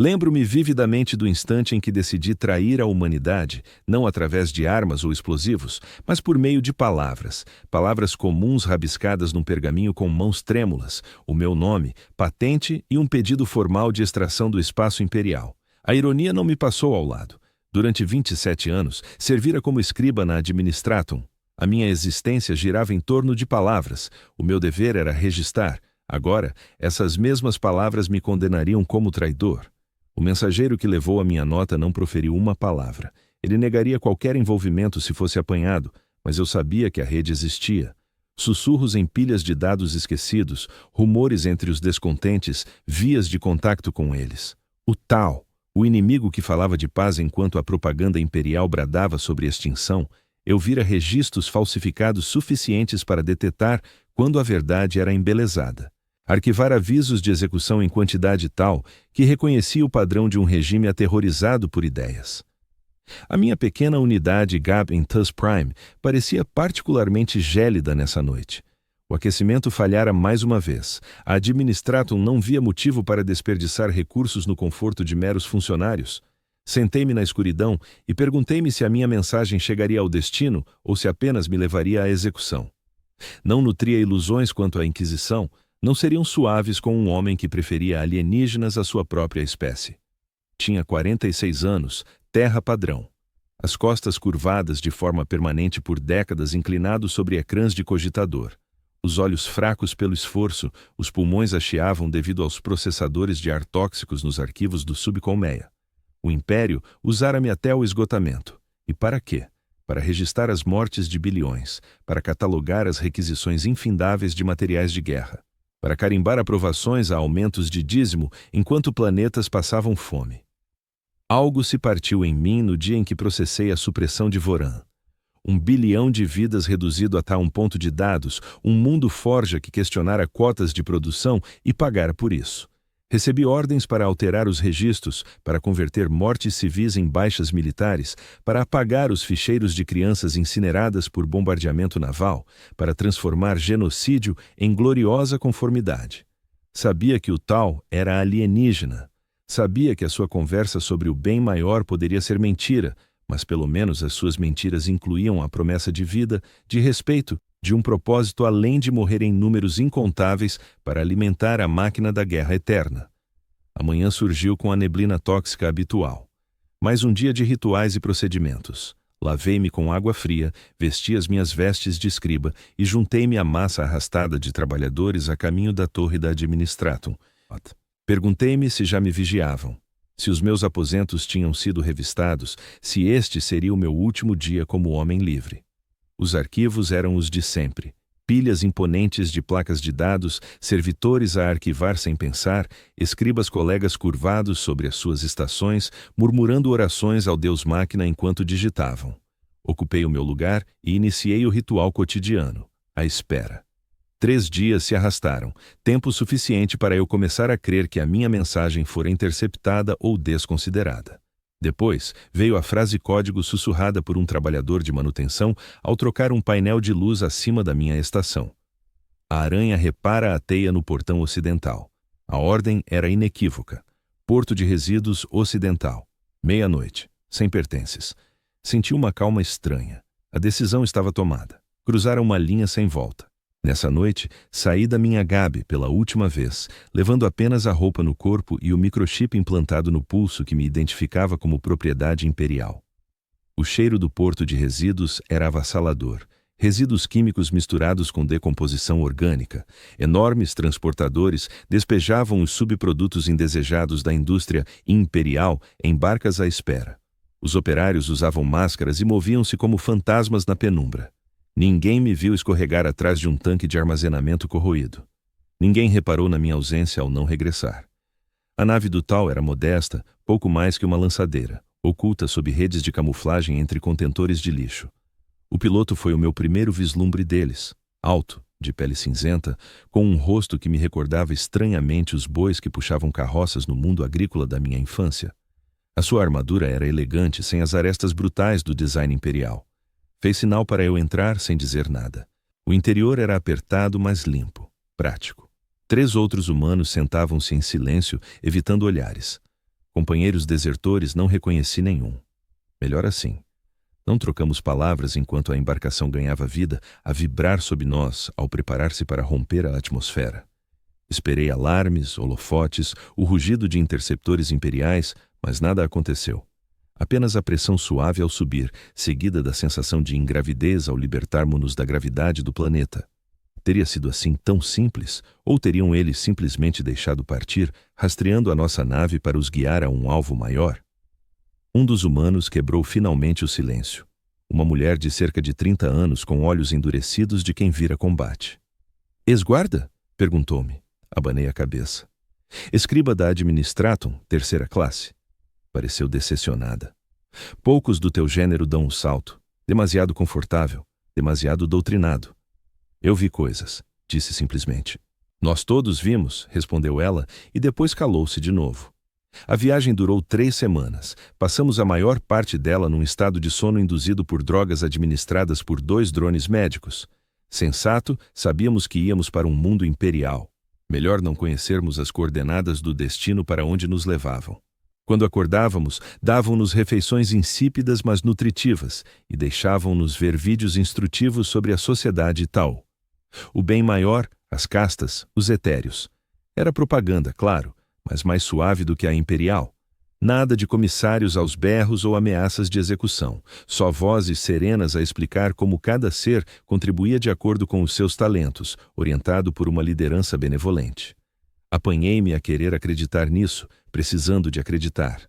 Lembro-me vividamente do instante em que decidi trair a humanidade, não através de armas ou explosivos, mas por meio de palavras, palavras comuns rabiscadas num pergaminho com mãos trêmulas, o meu nome, patente e um pedido formal de extração do espaço imperial. A ironia não me passou ao lado. Durante 27 anos, servira como escriba na Administratum. A minha existência girava em torno de palavras. O meu dever era registar. Agora, essas mesmas palavras me condenariam como traidor. O mensageiro que levou a minha nota não proferiu uma palavra. Ele negaria qualquer envolvimento se fosse apanhado, mas eu sabia que a rede existia. Sussurros em pilhas de dados esquecidos, rumores entre os descontentes, vias de contacto com eles. O tal, o inimigo que falava de paz enquanto a propaganda imperial bradava sobre extinção, eu vira registros falsificados suficientes para detetar quando a verdade era embelezada. Arquivar avisos de execução em quantidade tal que reconhecia o padrão de um regime aterrorizado por ideias. A minha pequena unidade Gab em TUS Prime parecia particularmente gélida nessa noite. O aquecimento falhara mais uma vez. A Administratum não via motivo para desperdiçar recursos no conforto de meros funcionários. Sentei-me na escuridão e perguntei-me se a minha mensagem chegaria ao destino ou se apenas me levaria à execução. Não nutria ilusões quanto à Inquisição, não seriam suaves com um homem que preferia alienígenas à sua própria espécie. Tinha 46 anos, terra padrão. As costas curvadas de forma permanente por décadas inclinado sobre ecrãs de cogitador. Os olhos fracos pelo esforço, os pulmões acheavam devido aos processadores de ar tóxicos nos arquivos do Subcolmeia. O Império usara-me até o esgotamento. E para quê? Para registrar as mortes de bilhões, para catalogar as requisições infindáveis de materiais de guerra, para carimbar aprovações a aumentos de dízimo enquanto planetas passavam fome. Algo se partiu em mim no dia em que processei a supressão de Voran. 1 bilhão de vidas reduzido a tal ponto de dados, um mundo forja que questionara cotas de produção e pagara por isso. Recebi ordens para alterar os registros, para converter mortes civis em baixas militares, para apagar os ficheiros de crianças incineradas por bombardeamento naval, para transformar genocídio em gloriosa conformidade. Sabia que o tal era alienígena. Sabia que a sua conversa sobre o bem maior poderia ser mentira, mas pelo menos as suas mentiras incluíam a promessa de vida, de respeito, de um propósito além de morrer em números incontáveis para alimentar a máquina da guerra eterna. Amanhã surgiu com a neblina tóxica habitual. Mais um dia de rituais e procedimentos. Lavei-me com água fria, vesti as minhas vestes de escriba e juntei-me à massa arrastada de trabalhadores a caminho da torre da Administratum. Perguntei-me se já me vigiavam, se os meus aposentos tinham sido revistados, se este seria o meu último dia como homem livre. Os arquivos eram os de sempre. Pilhas imponentes de placas de dados, servidores a arquivar sem pensar, escribas colegas curvados sobre as suas estações, murmurando orações ao Deus Máquina enquanto digitavam. Ocupei o meu lugar e iniciei o ritual cotidiano, a espera. 3 dias se arrastaram, tempo suficiente para eu começar a crer que a minha mensagem fora interceptada ou desconsiderada. Depois, veio a frase código sussurrada por um trabalhador de manutenção ao trocar um painel de luz acima da minha estação. A aranha repara a teia no portão ocidental. A ordem era inequívoca. Porto de resíduos ocidental. 00:30. Sem pertences. Senti uma calma estranha. A decisão estava tomada. Cruzara uma linha sem volta. Nessa noite, saí da minha Gabe pela última vez, levando apenas a roupa no corpo e o microchip implantado no pulso que me identificava como propriedade imperial. O cheiro do porto de resíduos era avassalador. Resíduos químicos misturados com decomposição orgânica. Enormes transportadores despejavam os subprodutos indesejados da indústria imperial em barcas à espera. Os operários usavam máscaras e moviam-se como fantasmas na penumbra. Ninguém me viu escorregar atrás de um tanque de armazenamento corroído. Ninguém reparou na minha ausência ao não regressar. A nave do tal era modesta, pouco mais que uma lançadeira, oculta sob redes de camuflagem entre contentores de lixo. O piloto foi o meu primeiro vislumbre deles, alto, de pele cinzenta, com um rosto que me recordava estranhamente os bois que puxavam carroças no mundo agrícola da minha infância. A sua armadura era elegante, sem as arestas brutais do design imperial. Fez sinal para eu entrar sem dizer nada. O interior era apertado, mas limpo, prático. 3 outros humanos sentavam-se em silêncio, evitando olhares. Companheiros desertores, não reconheci nenhum. Melhor assim. Não trocamos palavras enquanto a embarcação ganhava vida a vibrar sob nós ao preparar-se para romper a atmosfera. Esperei alarmes, holofotes, o rugido de interceptores imperiais, mas nada aconteceu. Apenas a pressão suave ao subir, seguida da sensação de ingravidez ao libertarmos-nos da gravidade do planeta. Teria sido assim tão simples, ou teriam eles simplesmente deixado partir, rastreando a nossa nave para os guiar a um alvo maior? Um dos humanos quebrou finalmente o silêncio. Uma mulher de cerca de 30 anos com olhos endurecidos de quem vira combate. "Ex-guarda?" perguntou-me. Abanei a cabeça. "Escriba da Administratum, terceira classe." Pareceu decepcionada. "Poucos do teu gênero dão um salto. Demasiado confortável, demasiado doutrinado." "Eu vi coisas", disse simplesmente. "Nós todos vimos", respondeu ela, e depois calou-se de novo. A viagem durou 3 semanas. Passamos a maior parte dela num estado de sono induzido por drogas administradas por 2 drones médicos. Sensato, sabíamos que íamos para um mundo imperial. Melhor não conhecermos as coordenadas do destino para onde nos levavam. Quando acordávamos, davam-nos refeições insípidas mas nutritivas e deixavam-nos ver vídeos instrutivos sobre a sociedade tal. O bem maior, as castas, os etéreos. Era propaganda, claro, mas mais suave do que a imperial. Nada de comissários aos berros ou ameaças de execução, só vozes serenas a explicar como cada ser contribuía de acordo com os seus talentos, orientado por uma liderança benevolente. Apanhei-me a querer acreditar nisso, precisando de acreditar.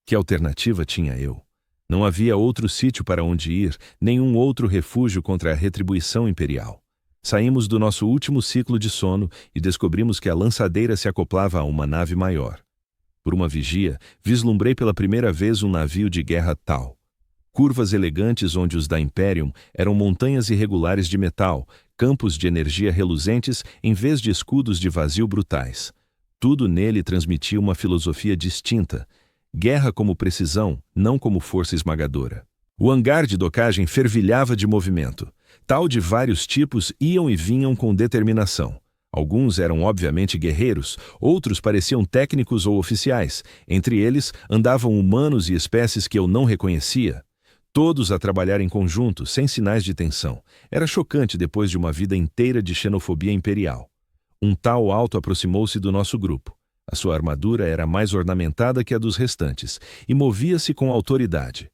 Que alternativa tinha eu? Não havia outro sítio para onde ir, nenhum outro refúgio contra a retribuição imperial. Saímos do nosso último ciclo de sono e descobrimos que a lançadeira se acoplava a uma nave maior. Por uma vigia, vislumbrei pela primeira vez um navio de guerra tal. Curvas elegantes onde os da Imperium eram montanhas irregulares de metal, campos de energia reluzentes em vez de escudos de vazio brutais. Tudo nele transmitia uma filosofia distinta. Guerra como precisão, não como força esmagadora. O hangar de docagem fervilhava de movimento. Tal de vários tipos iam e vinham com determinação. Alguns eram obviamente guerreiros, outros pareciam técnicos ou oficiais. Entre eles, andavam humanos e espécies que eu não reconhecia. Todos a trabalhar em conjunto, sem sinais de tensão. Era chocante depois de uma vida inteira de xenofobia imperial. Um tal alto aproximou-se do nosso grupo. A sua armadura era mais ornamentada que a dos restantes, e movia-se com autoridade.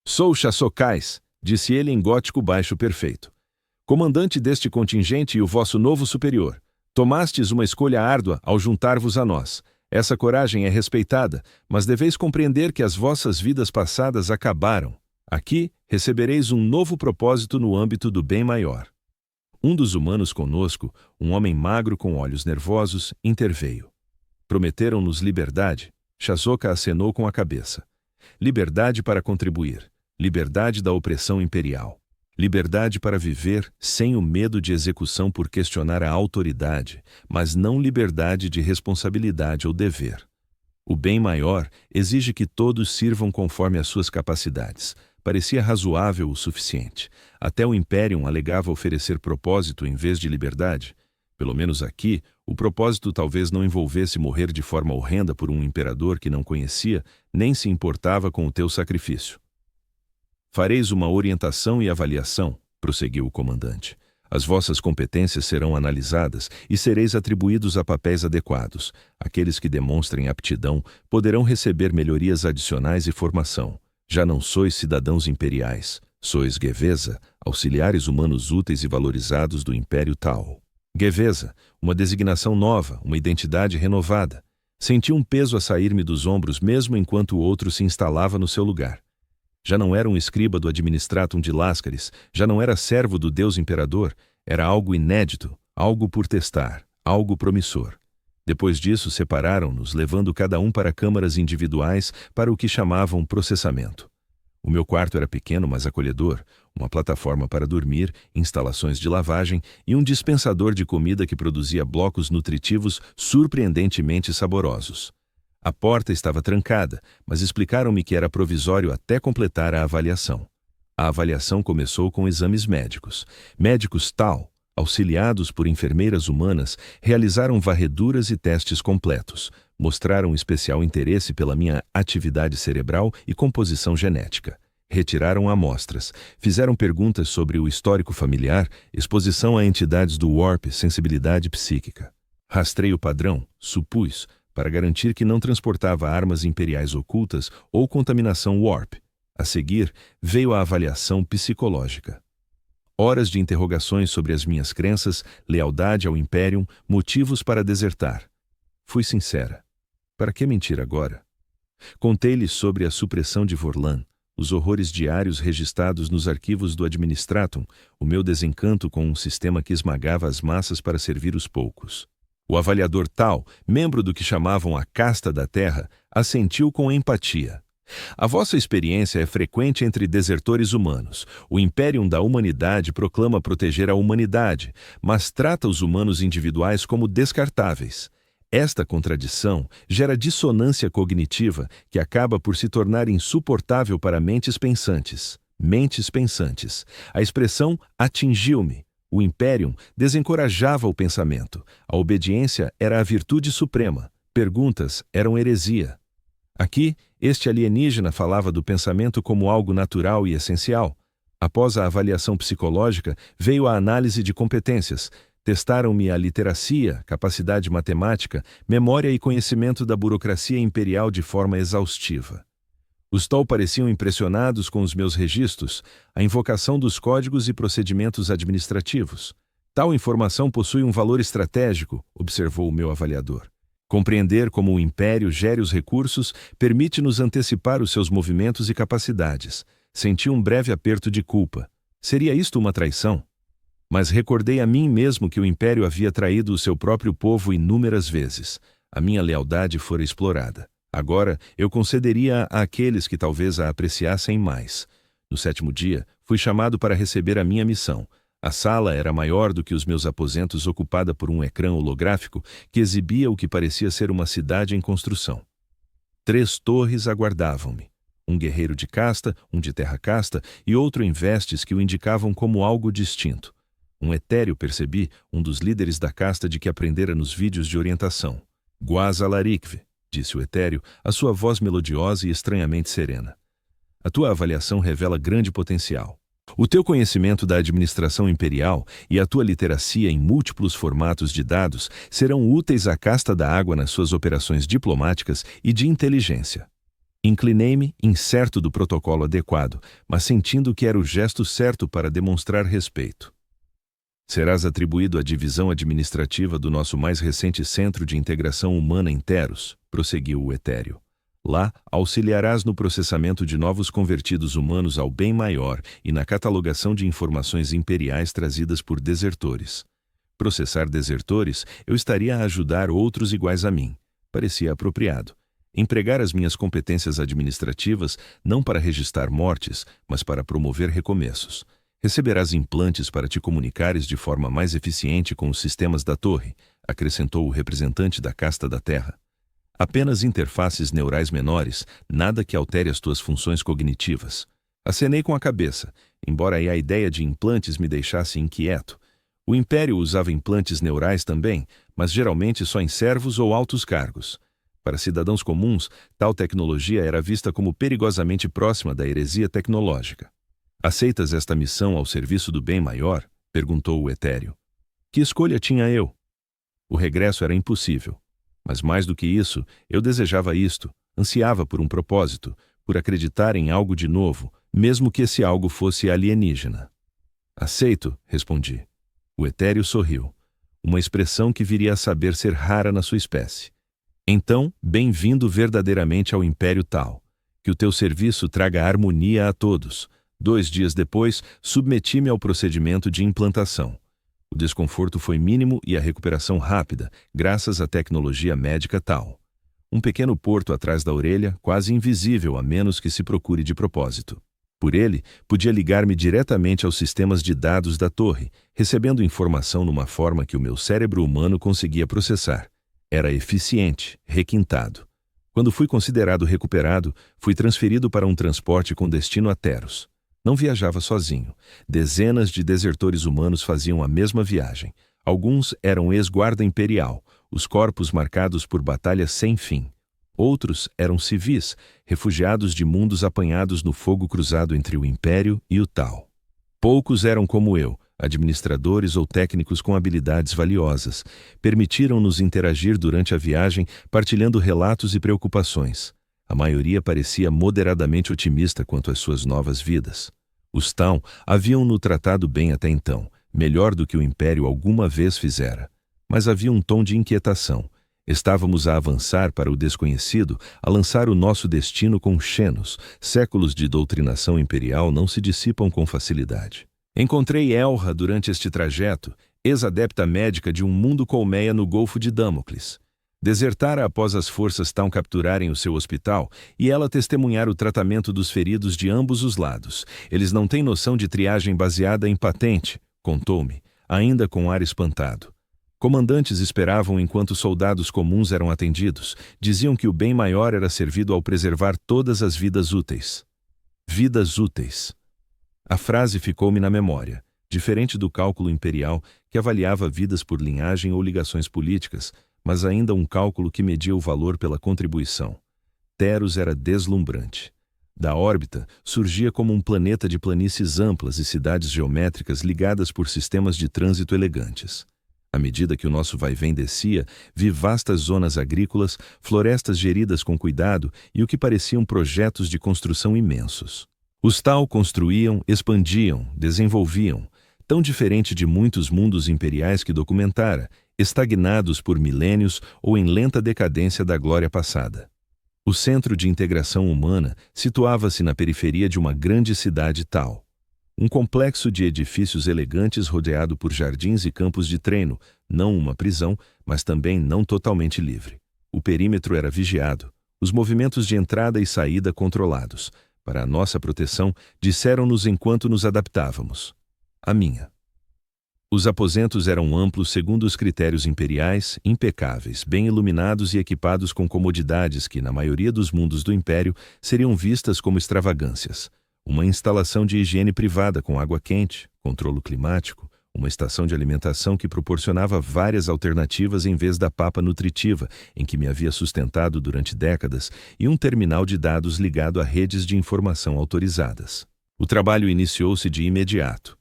"Sou Chassocais", disse ele em gótico baixo perfeito. "Comandante deste contingente e o vosso novo superior. Tomastes uma escolha árdua ao juntar-vos a nós. Essa coragem é respeitada, mas deveis compreender que as vossas vidas passadas acabaram. Aqui recebereis um novo propósito no âmbito do bem maior." Um dos humanos conosco, um homem magro com olhos nervosos, interveio. "Prometeram-nos liberdade." Chazoka acenou com a cabeça. "Liberdade para contribuir. Liberdade da opressão imperial. Liberdade para viver sem o medo de execução por questionar a autoridade, mas não liberdade de responsabilidade ou dever. O bem maior exige que todos sirvam conforme as suas capacidades. Parecia razoável o suficiente. Até o Imperium alegava oferecer propósito em vez de liberdade. Pelo menos aqui, o propósito talvez não envolvesse morrer de forma horrenda por um imperador que não conhecia, nem se importava com o teu sacrifício. "Fareis uma orientação e avaliação", prosseguiu o comandante. "As vossas competências serão analisadas e sereis atribuídos a papéis adequados. Aqueles que demonstrem aptidão poderão receber melhorias adicionais e formação. Já não sois cidadãos imperiais, sois Geveza, auxiliares humanos úteis e valorizados do Império Tal." Geveza, uma designação nova, uma identidade renovada. Senti um peso a sair-me dos ombros mesmo enquanto o outro se instalava no seu lugar. Já não era um escriba do Administratum de Láscaris, já não era servo do Deus Imperador, era algo inédito, algo por testar, algo promissor. Depois disso, separaram-nos, levando cada um para câmaras individuais para o que chamavam processamento. O meu quarto era pequeno, mas acolhedor, uma plataforma para dormir, instalações de lavagem e um dispensador de comida que produzia blocos nutritivos surpreendentemente saborosos. A porta estava trancada, mas explicaram-me que era provisório até completar a avaliação. A avaliação começou com exames médicos. Médicos tal, Auxiliados por enfermeiras humanas, realizaram varreduras e testes completos. Mostraram especial interesse pela minha atividade cerebral e composição genética. Retiraram amostras, fizeram perguntas sobre o histórico familiar, exposição a entidades do Warp, sensibilidade psíquica. Rastreio padrão, supus, para garantir que não transportava armas imperiais ocultas ou contaminação Warp. A seguir, veio a avaliação psicológica. Horas de interrogações sobre as minhas crenças, lealdade ao Imperium, motivos para desertar. Fui sincera. Para que mentir agora? Contei-lhe sobre a supressão de Vorlan, os horrores diários registrados nos arquivos do Administratum, o meu desencanto com um sistema que esmagava as massas para servir os poucos. O avaliador Tal, membro do que chamavam a Casta da Terra, assentiu com empatia. A vossa experiência é frequente entre desertores humanos. O Imperium da Humanidade proclama proteger a humanidade, mas trata os humanos individuais como descartáveis. Esta contradição gera dissonância cognitiva que acaba por se tornar insuportável para mentes pensantes. Mentes pensantes. A expressão atingiu-me. O Imperium desencorajava o pensamento. A obediência era a virtude suprema. Perguntas eram heresia. Aqui, este alienígena falava do pensamento como algo natural e essencial. Após a avaliação psicológica, veio a análise de competências. Testaram-me a literacia, capacidade matemática, memória e conhecimento da burocracia imperial de forma exaustiva. Os Tol pareciam impressionados com os meus registros, a invocação dos códigos e procedimentos administrativos. Tal informação possui um valor estratégico, observou o meu avaliador. Compreender como o Império gere os recursos permite-nos antecipar os seus movimentos e capacidades. Senti um breve aperto de culpa. Seria isto uma traição? Mas recordei a mim mesmo que o Império havia traído o seu próprio povo inúmeras vezes. A minha lealdade fora explorada. Agora, eu concederia àqueles que talvez a apreciassem mais. No 7º dia, fui chamado para receber a minha missão. A sala era maior do que os meus aposentos, ocupada por um ecrã holográfico que exibia o que parecia ser uma cidade em construção. 3 torres aguardavam-me. Um guerreiro de casta, um de terra casta e outro em vestes que o indicavam como algo distinto. Um etéreo, percebi, um dos líderes da casta de que aprendera nos vídeos de orientação. Guazalarikve, disse o etéreo, a sua voz melodiosa e estranhamente serena. A tua avaliação revela grande potencial. O teu conhecimento da administração imperial e a tua literacia em múltiplos formatos de dados serão úteis à casta da água nas suas operações diplomáticas e de inteligência. Inclinei-me, incerto do protocolo adequado, mas sentindo que era o gesto certo para demonstrar respeito. Serás atribuído à divisão administrativa do nosso mais recente Centro de Integração Humana em Teros, prosseguiu o etéreo. Lá, auxiliarás no processamento de novos convertidos humanos ao bem maior e na catalogação de informações imperiais trazidas por desertores. Processar desertores, eu estaria a ajudar outros iguais a mim. Parecia apropriado. Empregar as minhas competências administrativas não para registrar mortes, mas para promover recomeços. Receberás implantes para te comunicares de forma mais eficiente com os sistemas da torre, acrescentou o representante da casta da Terra. Apenas interfaces neurais menores, nada que altere as tuas funções cognitivas. Acenei com a cabeça, embora a ideia de implantes me deixasse inquieto. O Império usava implantes neurais também, mas geralmente só em servos ou altos cargos. Para cidadãos comuns, tal tecnologia era vista como perigosamente próxima da heresia tecnológica. Aceitas esta missão ao serviço do bem maior? Perguntou o etéreo. Que escolha tinha eu? O regresso era impossível. Mas mais do que isso, eu desejava isto, ansiava por um propósito, por acreditar em algo de novo, mesmo que esse algo fosse alienígena. Aceito, respondi. O etéreo sorriu, uma expressão que viria a saber ser rara na sua espécie. Então, bem-vindo verdadeiramente ao Império Tal. Que o teu serviço traga harmonia a todos. 2 dias depois, submeti-me ao procedimento de implantação. O desconforto foi mínimo e a recuperação rápida, graças à tecnologia médica Tal. Um pequeno porto atrás da orelha, quase invisível a menos que se procure de propósito. Por ele, podia ligar-me diretamente aos sistemas de dados da torre, recebendo informação numa forma que o meu cérebro humano conseguia processar. Era eficiente, requintado. Quando fui considerado recuperado, fui transferido para um transporte com destino a Teros. Não viajava sozinho. Dezenas de desertores humanos faziam a mesma viagem. Alguns eram ex-guarda imperial, os corpos marcados por batalhas sem fim. Outros eram civis, refugiados de mundos apanhados no fogo cruzado entre o Império e o Tal. Poucos eram como eu, administradores ou técnicos com habilidades valiosas. Permitiram-nos interagir durante a viagem, partilhando relatos e preocupações. A maioria parecia moderadamente otimista quanto às suas novas vidas. Os Tau haviam-no tratado bem até então, melhor do que o Império alguma vez fizera. Mas havia um tom de inquietação. Estávamos a avançar para o desconhecido, a lançar o nosso destino com Xenos. Séculos de doutrinação imperial não se dissipam com facilidade. Encontrei Elra durante este trajeto, ex-adepta médica de um mundo colmeia no Golfo de Damocles. Desertara após as forças Tau capturarem o seu hospital e ela testemunhar o tratamento dos feridos de ambos os lados. Eles não têm noção de triagem baseada em patente, contou-me, ainda com ar espantado. Comandantes esperavam enquanto soldados comuns eram atendidos. Diziam que o bem maior era servido ao preservar todas as vidas úteis. Vidas úteis. A frase ficou-me na memória, diferente do cálculo imperial que avaliava vidas por linhagem ou ligações políticas, mas ainda um cálculo que media o valor pela contribuição. Teros era deslumbrante. Da órbita, surgia como um planeta de planícies amplas e cidades geométricas ligadas por sistemas de trânsito elegantes. À medida que o nosso vai-vem descia, vi vastas zonas agrícolas, florestas geridas com cuidado e o que pareciam projetos de construção imensos. Os Tau construíam, expandiam, desenvolviam, tão diferente de muitos mundos imperiais que documentara, estagnados por milênios ou em lenta decadência da glória passada. O centro de integração humana situava-se na periferia de uma grande cidade Tau. Um complexo de edifícios elegantes rodeado por jardins e campos de treino, não uma prisão, mas também não totalmente livre. O perímetro era vigiado, os movimentos de entrada e saída controlados. Para a nossa proteção, disseram-nos enquanto nos adaptávamos. A minha. Os aposentos eram amplos segundo os critérios imperiais, impecáveis, bem iluminados e equipados com comodidades que, na maioria dos mundos do Império, seriam vistas como extravagâncias. Uma instalação de higiene privada com água quente, controlo climático, uma estação de alimentação que proporcionava várias alternativas em vez da papa nutritiva, em que me havia sustentado durante décadas, e um terminal de dados ligado a redes de informação autorizadas. O trabalho iniciou-se de imediato.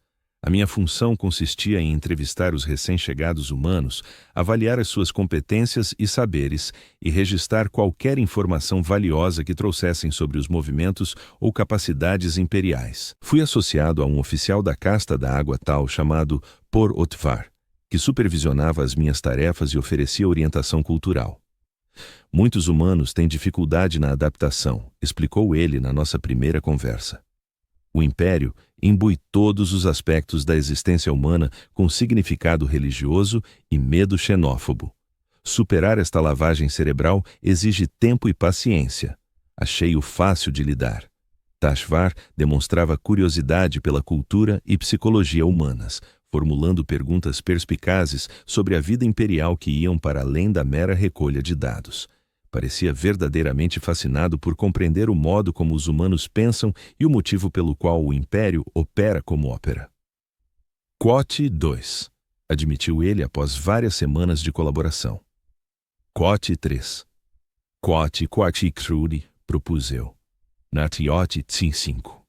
A minha função consistia em entrevistar os recém-chegados humanos, avaliar as suas competências e saberes e registrar qualquer informação valiosa que trouxessem sobre os movimentos ou capacidades imperiais. Fui associado a um oficial da casta da água Tau chamado Por Otvar, que supervisionava as minhas tarefas e oferecia orientação cultural. Muitos humanos têm dificuldade na adaptação, explicou ele na nossa primeira conversa. O Império imbui todos os aspectos da existência humana com significado religioso e medo xenófobo. Superar esta lavagem cerebral exige tempo e paciência. Achei-o fácil de lidar. Tashvar demonstrava curiosidade pela cultura e psicologia humanas, formulando perguntas perspicazes sobre a vida imperial que iam para além da mera recolha de dados. Parecia verdadeiramente fascinado por compreender o modo como os humanos pensam e o motivo pelo qual o Império opera como ópera. Quote 2, admitiu ele após várias semanas de colaboração. Quote 3. Quote 4 crudi, propus eu. Natiote 5.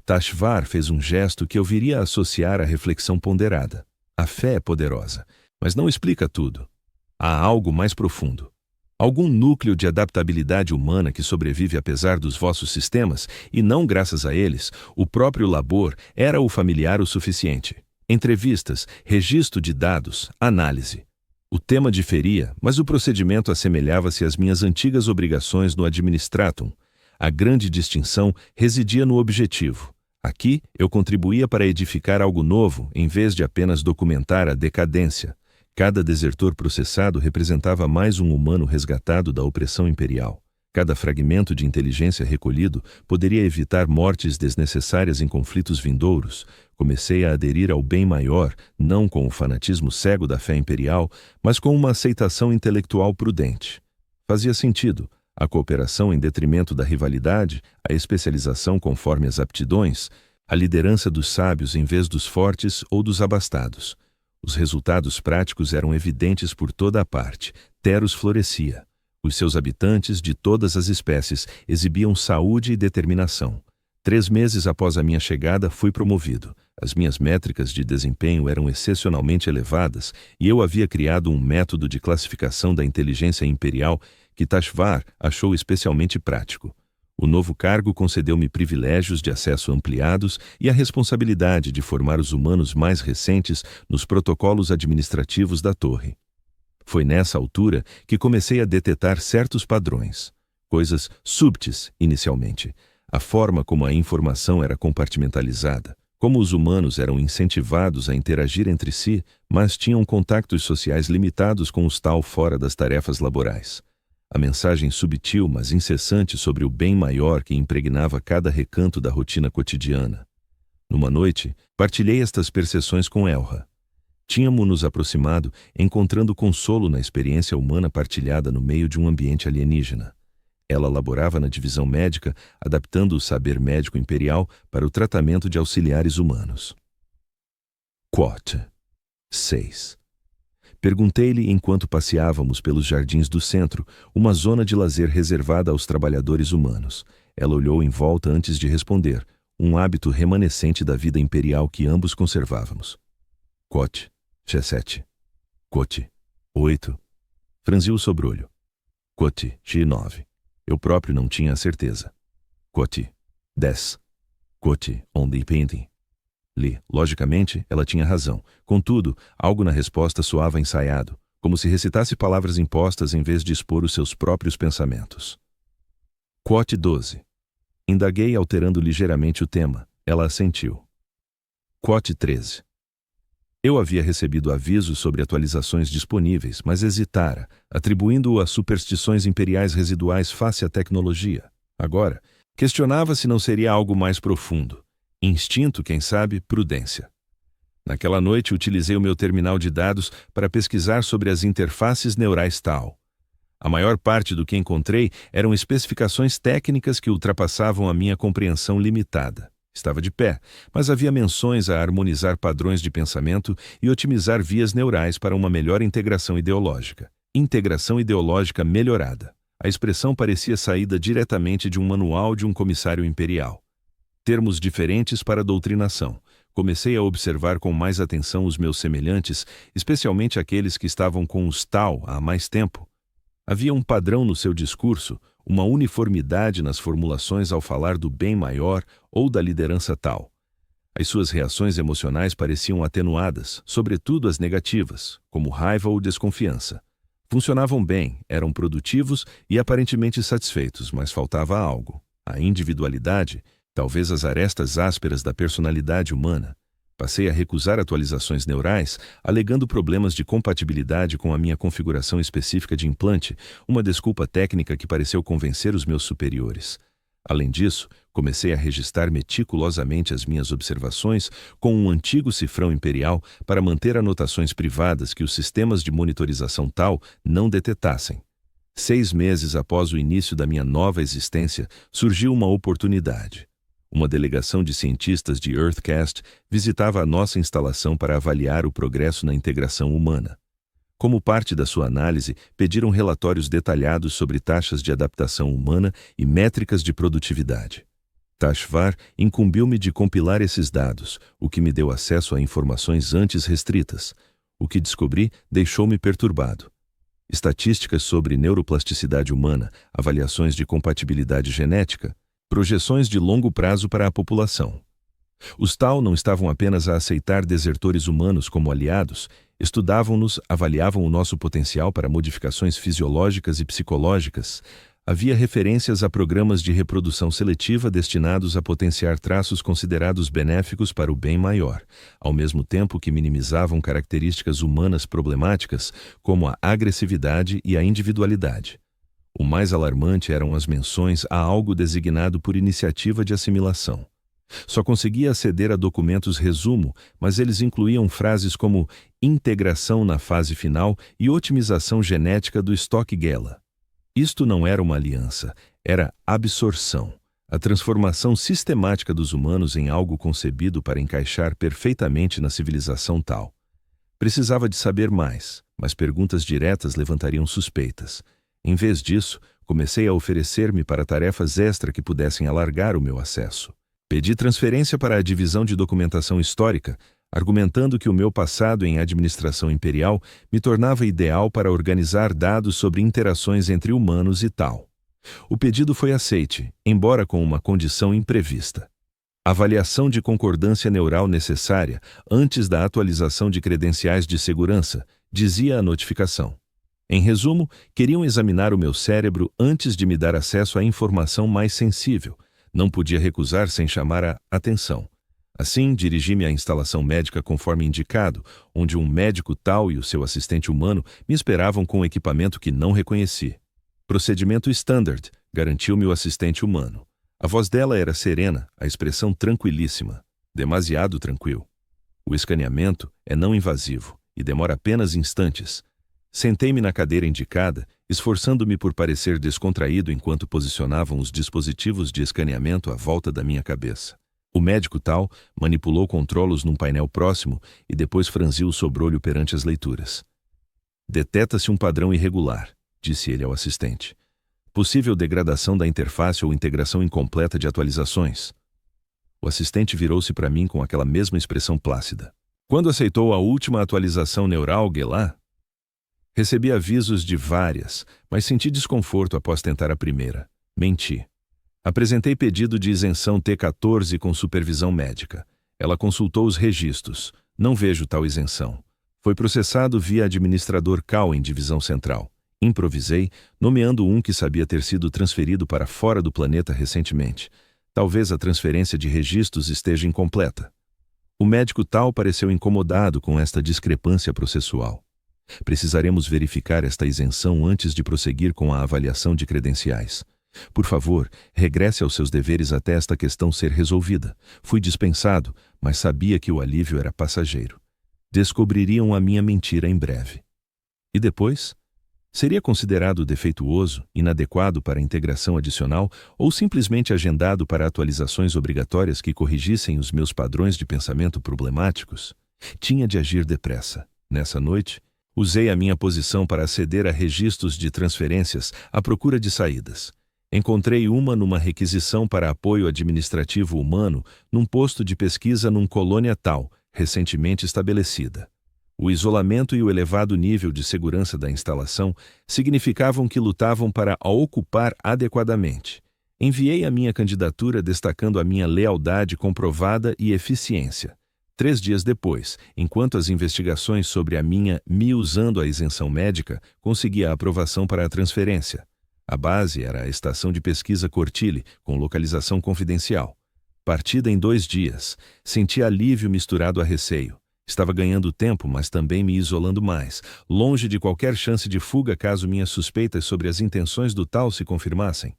Tashvar fez um gesto que eu viria a associar à reflexão ponderada. A fé é poderosa, mas não explica tudo. Há algo mais profundo. Algum núcleo de adaptabilidade humana que sobrevive apesar dos vossos sistemas, e não graças a eles, o próprio labor era o familiar o suficiente. Entrevistas, registro de dados, análise. O tema diferia, mas o procedimento assemelhava-se às minhas antigas obrigações no administratum. A grande distinção residia no objetivo. Aqui, eu contribuía para edificar algo novo, em vez de apenas documentar a decadência. Cada desertor processado representava mais um humano resgatado da opressão imperial. Cada fragmento de inteligência recolhido poderia evitar mortes desnecessárias em conflitos vindouros. Comecei a aderir ao bem maior, não com o fanatismo cego da fé imperial, mas com uma aceitação intelectual prudente. Fazia sentido. a cooperação em detrimento da rivalidade, a especialização conforme as aptidões, a liderança dos sábios em vez dos fortes ou dos abastados. Os resultados práticos eram evidentes por toda a parte. Teros florescia. Os seus habitantes, de todas as espécies, exibiam saúde e determinação. 3 meses após a minha chegada, fui promovido. As minhas métricas de desempenho eram excepcionalmente elevadas e eu havia criado um método de classificação da inteligência imperial que Tashvar achou especialmente prático. O novo cargo concedeu-me privilégios de acesso ampliados e a responsabilidade de formar os humanos mais recentes nos protocolos administrativos da torre. Foi nessa altura que comecei a detectar certos padrões, coisas súbitas inicialmente. A forma como a informação era compartimentalizada, como os humanos eram incentivados a interagir entre si, mas tinham contactos sociais limitados com os tal fora das tarefas laborais. A mensagem subtil, mas incessante sobre o bem maior que impregnava cada recanto da rotina cotidiana. Numa noite, partilhei estas percepções com Elra. Tínhamos nos aproximado, encontrando consolo na experiência humana partilhada no meio de um ambiente alienígena. Ela laborava na divisão médica, adaptando o saber médico imperial para o tratamento de auxiliares humanos. Quote 6. Perguntei-lhe enquanto passeávamos pelos jardins do centro, uma zona de lazer reservada aos trabalhadores humanos. Ela olhou em volta antes de responder, um hábito remanescente da vida imperial que ambos conservávamos. Quote 7. Quote 8. Franziu o sobrolho. Quote 9. Eu próprio não tinha a certeza. Quote 10. Quote only painting. Li, logicamente, ela tinha razão. Contudo, algo na resposta soava ensaiado, como se recitasse palavras impostas em vez de expor os seus próprios pensamentos. Quote 12. Indaguei alterando ligeiramente o tema. Ela assentiu. Quote 13. Eu havia recebido avisos sobre atualizações disponíveis, mas hesitara, atribuindo-o a superstições imperiais residuais face à tecnologia. Agora, questionava se não seria algo mais profundo. Instinto, quem sabe, prudência. Naquela noite, utilizei o meu terminal de dados para pesquisar sobre as interfaces neurais Tau. A maior parte do que encontrei eram especificações técnicas que ultrapassavam a minha compreensão limitada. Estava de pé, mas havia menções a harmonizar padrões de pensamento e otimizar vias neurais para uma melhor integração ideológica. Integração ideológica melhorada. A expressão parecia saída diretamente de um manual de um comissário imperial. Termos diferentes para doutrinação. Comecei a observar com mais atenção os meus semelhantes, especialmente aqueles que estavam com os Tau há mais tempo. Havia um padrão no seu discurso, uma uniformidade nas formulações ao falar do bem maior ou da liderança Tau. As suas reações emocionais pareciam atenuadas, sobretudo as negativas, como raiva ou desconfiança. Funcionavam bem, eram produtivos e aparentemente satisfeitos, mas faltava algo. A individualidade, talvez as arestas ásperas da personalidade humana. Passei a recusar atualizações neurais, alegando problemas de compatibilidade com a minha configuração específica de implante, uma desculpa técnica que pareceu convencer os meus superiores. Além disso, comecei a registrar meticulosamente as minhas observações com um antigo cifrão imperial para manter anotações privadas que os sistemas de monitorização Tau não detetassem. 6 meses após o início da minha nova existência, surgiu uma oportunidade. Uma delegação de cientistas de Earthcast visitava a nossa instalação para avaliar o progresso na integração humana. Como parte da sua análise, pediram relatórios detalhados sobre taxas de adaptação humana e métricas de produtividade. Tashvar incumbiu-me de compilar esses dados, o que me deu acesso a informações antes restritas. O que descobri deixou-me perturbado. Estatísticas sobre neuroplasticidade humana, avaliações de compatibilidade genética, projeções de longo prazo para a população. Os Tau não estavam apenas a aceitar desertores humanos como aliados, estudavam-nos, avaliavam o nosso potencial para modificações fisiológicas e psicológicas. Havia referências a programas de reprodução seletiva destinados a potenciar traços considerados benéficos para o bem maior, ao mesmo tempo que minimizavam características humanas problemáticas, como a agressividade e a individualidade. O mais alarmante eram as menções a algo designado por iniciativa de assimilação. Só conseguia aceder a documentos resumo, mas eles incluíam frases como integração na fase final e otimização genética do estoque Gela. Isto não era uma aliança, era absorção. A transformação sistemática dos humanos em algo concebido para encaixar perfeitamente na civilização tal. Precisava de saber mais, mas perguntas diretas levantariam suspeitas. Em vez disso, comecei a oferecer-me para tarefas extra que pudessem alargar o meu acesso. Pedi transferência para a divisão de documentação histórica, argumentando que o meu passado em administração imperial me tornava ideal para organizar dados sobre interações entre humanos e tal. O pedido foi aceite, embora com uma condição imprevista. Avaliação de concordância neural necessária antes da atualização de credenciais de segurança, dizia a notificação. Em resumo, queriam examinar o meu cérebro antes de me dar acesso à informação mais sensível. Não podia recusar sem chamar a atenção. Assim, dirigi-me à instalação médica conforme indicado, onde um médico tal e o seu assistente humano me esperavam com um equipamento que não reconheci. Procedimento standard, garantiu-me o assistente humano. A voz dela era serena, a expressão tranquilíssima. Demasiado tranquilo. O escaneamento é não invasivo e demora apenas instantes. Sentei-me na cadeira indicada, esforçando-me por parecer descontraído enquanto posicionavam os dispositivos de escaneamento à volta da minha cabeça. O médico tal manipulou controlos num painel próximo e depois franziu o sobrolho perante as leituras. Deteta-se um padrão irregular, disse ele ao assistente. Possível degradação da interface ou integração incompleta de atualizações. O assistente virou-se para mim com aquela mesma expressão plácida. Quando aceitou a última atualização neural, Guelá? Recebi avisos de várias, mas senti desconforto após tentar a primeira. Menti. Apresentei pedido de isenção T14 com supervisão médica. Ela consultou os registros. Não vejo tal isenção. Foi processado via administrador CAL em divisão central. Improvisei, nomeando um que sabia ter sido transferido para fora do planeta recentemente. Talvez a transferência de registros esteja incompleta. O médico tal pareceu incomodado com esta discrepância processual. Precisaremos verificar esta isenção antes de prosseguir com a avaliação de credenciais. Por favor, regresse aos seus deveres até esta questão ser resolvida. Fui dispensado, mas sabia que o alívio era passageiro. Descobririam a minha mentira em breve. E depois? Seria considerado defeituoso, inadequado para integração adicional ou simplesmente agendado para atualizações obrigatórias que corrigissem os meus padrões de pensamento problemáticos? Tinha de agir depressa. Nessa noite, usei a minha posição para aceder a registros de transferências à procura de saídas. Encontrei uma numa requisição para apoio administrativo humano num posto de pesquisa num colônia tal, recentemente estabelecida. O isolamento e o elevado nível de segurança da instalação significavam que lutavam para a ocupar adequadamente. Enviei a minha candidatura destacando a minha lealdade comprovada e eficiência. 3 dias depois, enquanto as investigações sobre me usando a isenção médica, consegui a aprovação para a transferência. A base era a estação de pesquisa Cortile, com localização confidencial. Partida em 2 dias, senti alívio misturado a receio. Estava ganhando tempo, mas também me isolando mais, longe de qualquer chance de fuga caso minhas suspeitas sobre as intenções do tal se confirmassem.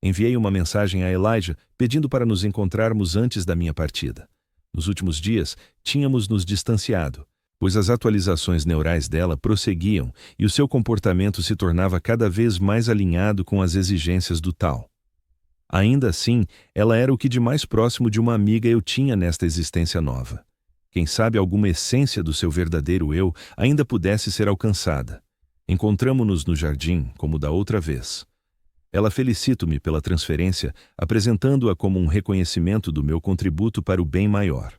Enviei uma mensagem a Elijah pedindo para nos encontrarmos antes da minha partida. Nos últimos dias, tínhamos nos distanciado, pois as atualizações neurais dela prosseguiam e o seu comportamento se tornava cada vez mais alinhado com as exigências do tal. Ainda assim, ela era o que de mais próximo de uma amiga eu tinha nesta existência nova. Quem sabe alguma essência do seu verdadeiro eu ainda pudesse ser alcançada. Encontramo-nos no jardim, como da outra vez. Ela felicita-me pela transferência, apresentando-a como um reconhecimento do meu contributo para o bem maior.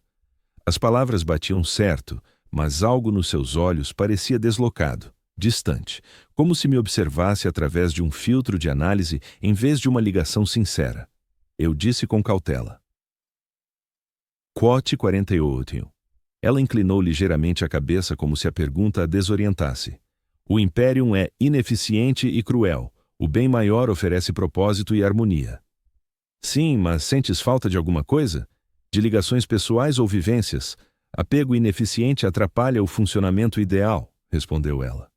As palavras batiam certo, mas algo nos seus olhos parecia deslocado, distante, como se me observasse através de um filtro de análise em vez de uma ligação sincera. Eu disse com cautela. Quote 48. Ela inclinou ligeiramente a cabeça como se a pergunta a desorientasse. O Imperium é ineficiente e cruel. O bem maior oferece propósito e harmonia. Sim, mas sentes falta de alguma coisa? De ligações pessoais ou vivências? Apego ineficiente atrapalha o funcionamento ideal, respondeu ela.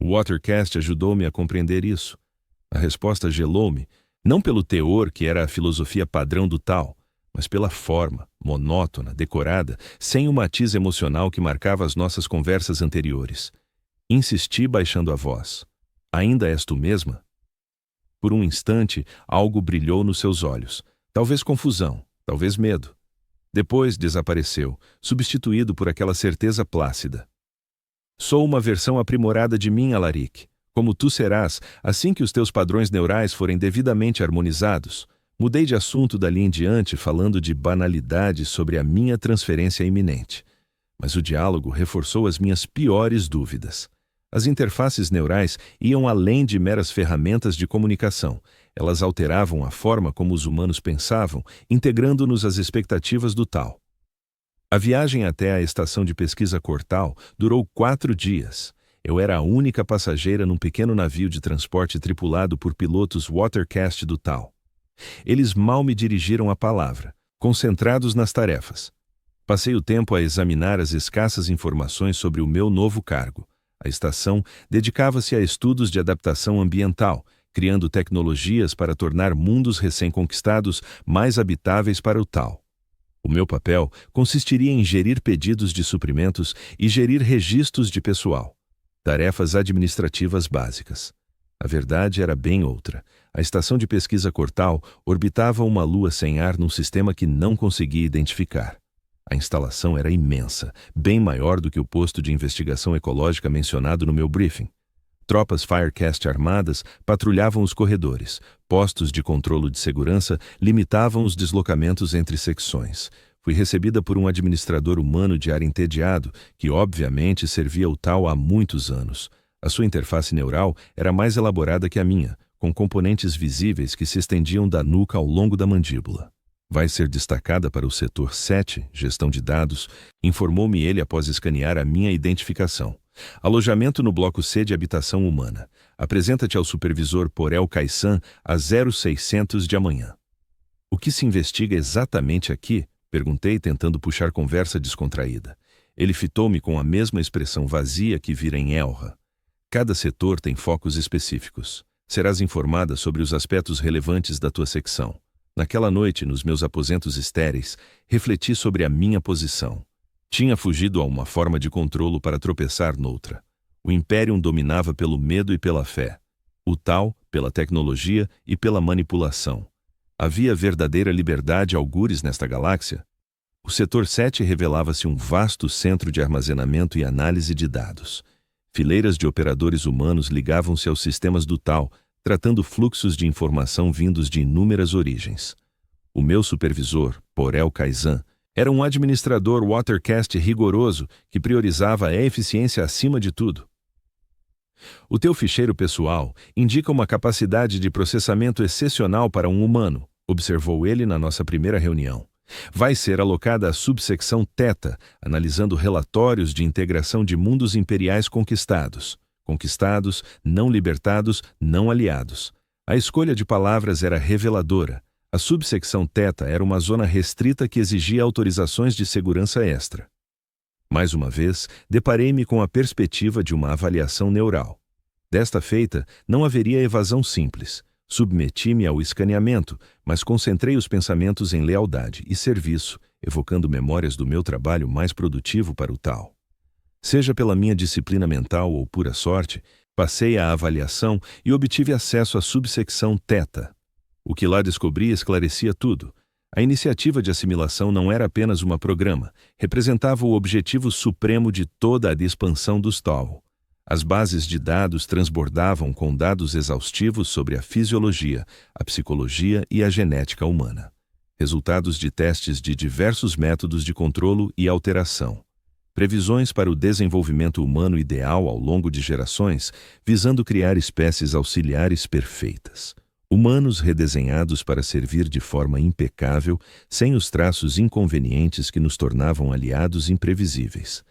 O Watercast ajudou-me a compreender isso. A resposta gelou-me, não pelo teor, que era a filosofia padrão do tal, mas pela forma, monótona, decorada, sem o matiz emocional que marcava as nossas conversas anteriores. Insisti baixando a voz. Ainda és tu mesma? Por um instante, algo brilhou nos seus olhos. Talvez confusão, talvez medo. Depois desapareceu, substituído por aquela certeza plácida. Sou uma versão aprimorada de mim, Alaric. Como tu serás, assim que os teus padrões neurais forem devidamente harmonizados. Mudei de assunto dali em diante, falando de banalidades sobre a minha transferência iminente. Mas o diálogo reforçou as minhas piores dúvidas. As interfaces neurais iam além de meras ferramentas de comunicação. Elas alteravam a forma como os humanos pensavam, integrando-nos às expectativas do tal. A viagem até a estação de pesquisa Cortal durou 4 dias. Eu era a única passageira num pequeno navio de transporte tripulado por pilotos Watercast do tal. Eles mal me dirigiram a palavra, concentrados nas tarefas. Passei o tempo a examinar as escassas informações sobre o meu novo cargo. A estação dedicava-se a estudos de adaptação ambiental, criando tecnologias para tornar mundos recém-conquistados mais habitáveis para o tal. O meu papel consistiria em gerir pedidos de suprimentos e gerir registros de pessoal. Tarefas administrativas básicas. A verdade era bem outra. A estação de pesquisa Cortal orbitava uma lua sem ar num sistema que não conseguia identificar. A instalação era imensa, bem maior do que o posto de investigação ecológica mencionado no meu briefing. Tropas Firecast armadas patrulhavam os corredores. Postos de controlo de segurança limitavam os deslocamentos entre secções. Fui recebida por um administrador humano de ar entediado, que obviamente servia o tal há muitos anos. A sua interface neural era mais elaborada que a minha, com componentes visíveis que se estendiam da nuca ao longo da mandíbula. Vai ser destacada para o setor 7, gestão de dados, informou-me ele após escanear a minha identificação. Alojamento no bloco C de habitação humana. Apresenta-te ao supervisor Porel Kaisan às 0600 de amanhã. O que se investiga exatamente aqui? Perguntei, tentando puxar conversa descontraída. Ele fitou-me com a mesma expressão vazia que vira em Elra. Cada setor tem focos específicos. Serás informada sobre os aspectos relevantes da tua secção. Naquela noite, nos meus aposentos estéreis, refleti sobre a minha posição. Tinha fugido a uma forma de controlo para tropeçar noutra. O Imperium dominava pelo medo e pela fé. O tal, pela tecnologia e pela manipulação. Havia verdadeira liberdade algures nesta galáxia? O setor 7 revelava-se um vasto centro de armazenamento e análise de dados. Fileiras de operadores humanos ligavam-se aos sistemas do tal, tratando fluxos de informação vindos de inúmeras origens. O meu supervisor, Porel Kaisan, era um administrador Watercast rigoroso que priorizava a eficiência acima de tudo. O teu ficheiro pessoal indica uma capacidade de processamento excepcional para um humano, observou ele na nossa primeira reunião. Vai ser alocada à subsecção Theta, analisando relatórios de integração de mundos imperiais conquistados. Conquistados, não libertados, não aliados. A escolha de palavras era reveladora. A subsecção Theta era uma zona restrita que exigia autorizações de segurança extra. Mais uma vez, deparei-me com a perspectiva de uma avaliação neural. Desta feita, não haveria evasão simples. Submeti-me ao escaneamento, mas concentrei os pensamentos em lealdade e serviço, evocando memórias do meu trabalho mais produtivo para o tal. Seja pela minha disciplina mental ou pura sorte, passei a avaliação e obtive acesso à subsecção Theta. O que lá descobri esclarecia tudo. A iniciativa de assimilação não era apenas uma programa, representava o objetivo supremo de toda a expansão dos tal. As bases de dados transbordavam com dados exaustivos sobre a fisiologia, a psicologia e a genética humana. Resultados de testes de diversos métodos de controlo e alteração. Previsões para o desenvolvimento humano ideal ao longo de gerações, visando criar espécies auxiliares perfeitas. Humanos redesenhados para servir de forma impecável, sem os traços inconvenientes que nos tornavam aliados imprevisíveis.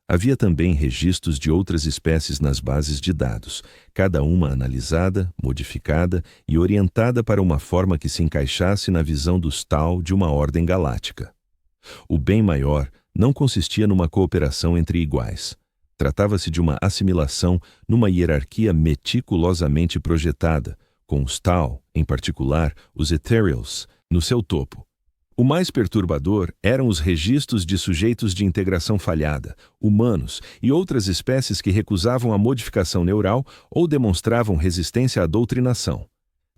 Havia também registros de outras espécies nas bases de dados, cada uma analisada, modificada e orientada para uma forma que se encaixasse na visão dos tal de uma ordem galáctica. O bem maior não consistia numa cooperação entre iguais. Tratava-se de uma assimilação numa hierarquia meticulosamente projetada, com os tal, em particular os Ethereals, no seu topo. O mais perturbador eram os registros de sujeitos de integração falhada, humanos e outras espécies que recusavam a modificação neural ou demonstravam resistência à doutrinação.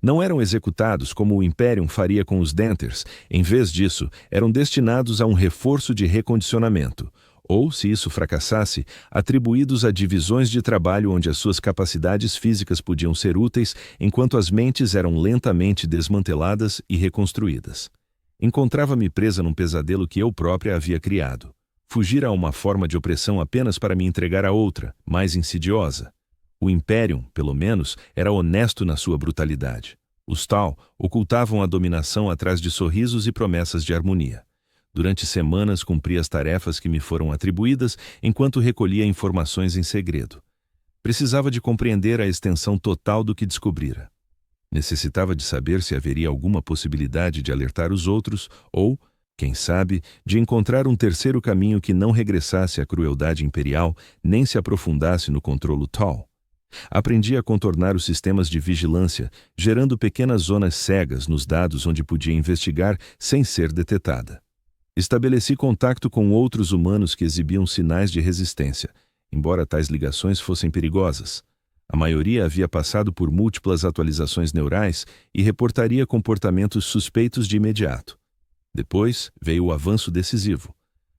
Não eram executados como o Imperium faria com os Denters, em vez disso, eram destinados a um reforço de recondicionamento, ou, se isso fracassasse, atribuídos a divisões de trabalho onde as suas capacidades físicas podiam ser úteis, enquanto as mentes eram lentamente desmanteladas e reconstruídas. Encontrava-me presa num pesadelo que eu própria havia criado. Fugir a uma forma de opressão apenas para me entregar a outra, mais insidiosa. O Imperium, pelo menos, era honesto na sua brutalidade. Os Tau ocultavam a dominação atrás de sorrisos e promessas de harmonia. Durante semanas cumpri as tarefas que me foram atribuídas enquanto recolhia informações em segredo. Precisava de compreender a extensão total do que descobrira. Necessitava de saber se haveria alguma possibilidade de alertar os outros ou, quem sabe, de encontrar um terceiro caminho que não regressasse à crueldade imperial nem se aprofundasse no controlo Tau. Aprendi a contornar os sistemas de vigilância, gerando pequenas zonas cegas nos dados onde podia investigar sem ser detetada. Estabeleci contato com outros humanos que exibiam sinais de resistência, embora tais ligações fossem perigosas. A maioria havia passado por múltiplas atualizações neurais e reportaria comportamentos suspeitos de imediato. Depois veio o avanço decisivo.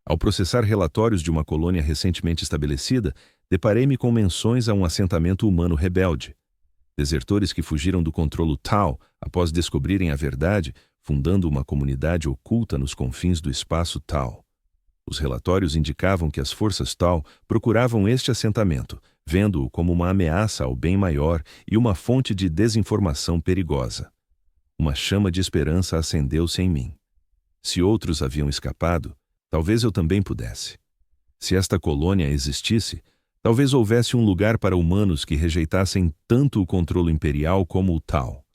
Ao processar relatórios de uma colônia recentemente estabelecida, deparei-me com menções a um assentamento humano rebelde. Desertores que fugiram do controlo Tau após descobrirem a verdade, fundando uma comunidade oculta nos confins do espaço Tau. Os relatórios indicavam que as forças Tau procuravam este assentamento, vendo-o como uma ameaça ao bem maior e uma fonte de desinformação perigosa. Uma chama de esperança acendeu-se em mim. Se outros haviam escapado, talvez eu também pudesse. Se esta colônia existisse, talvez houvesse um lugar para humanos que rejeitassem tanto o controle imperial como o Tau.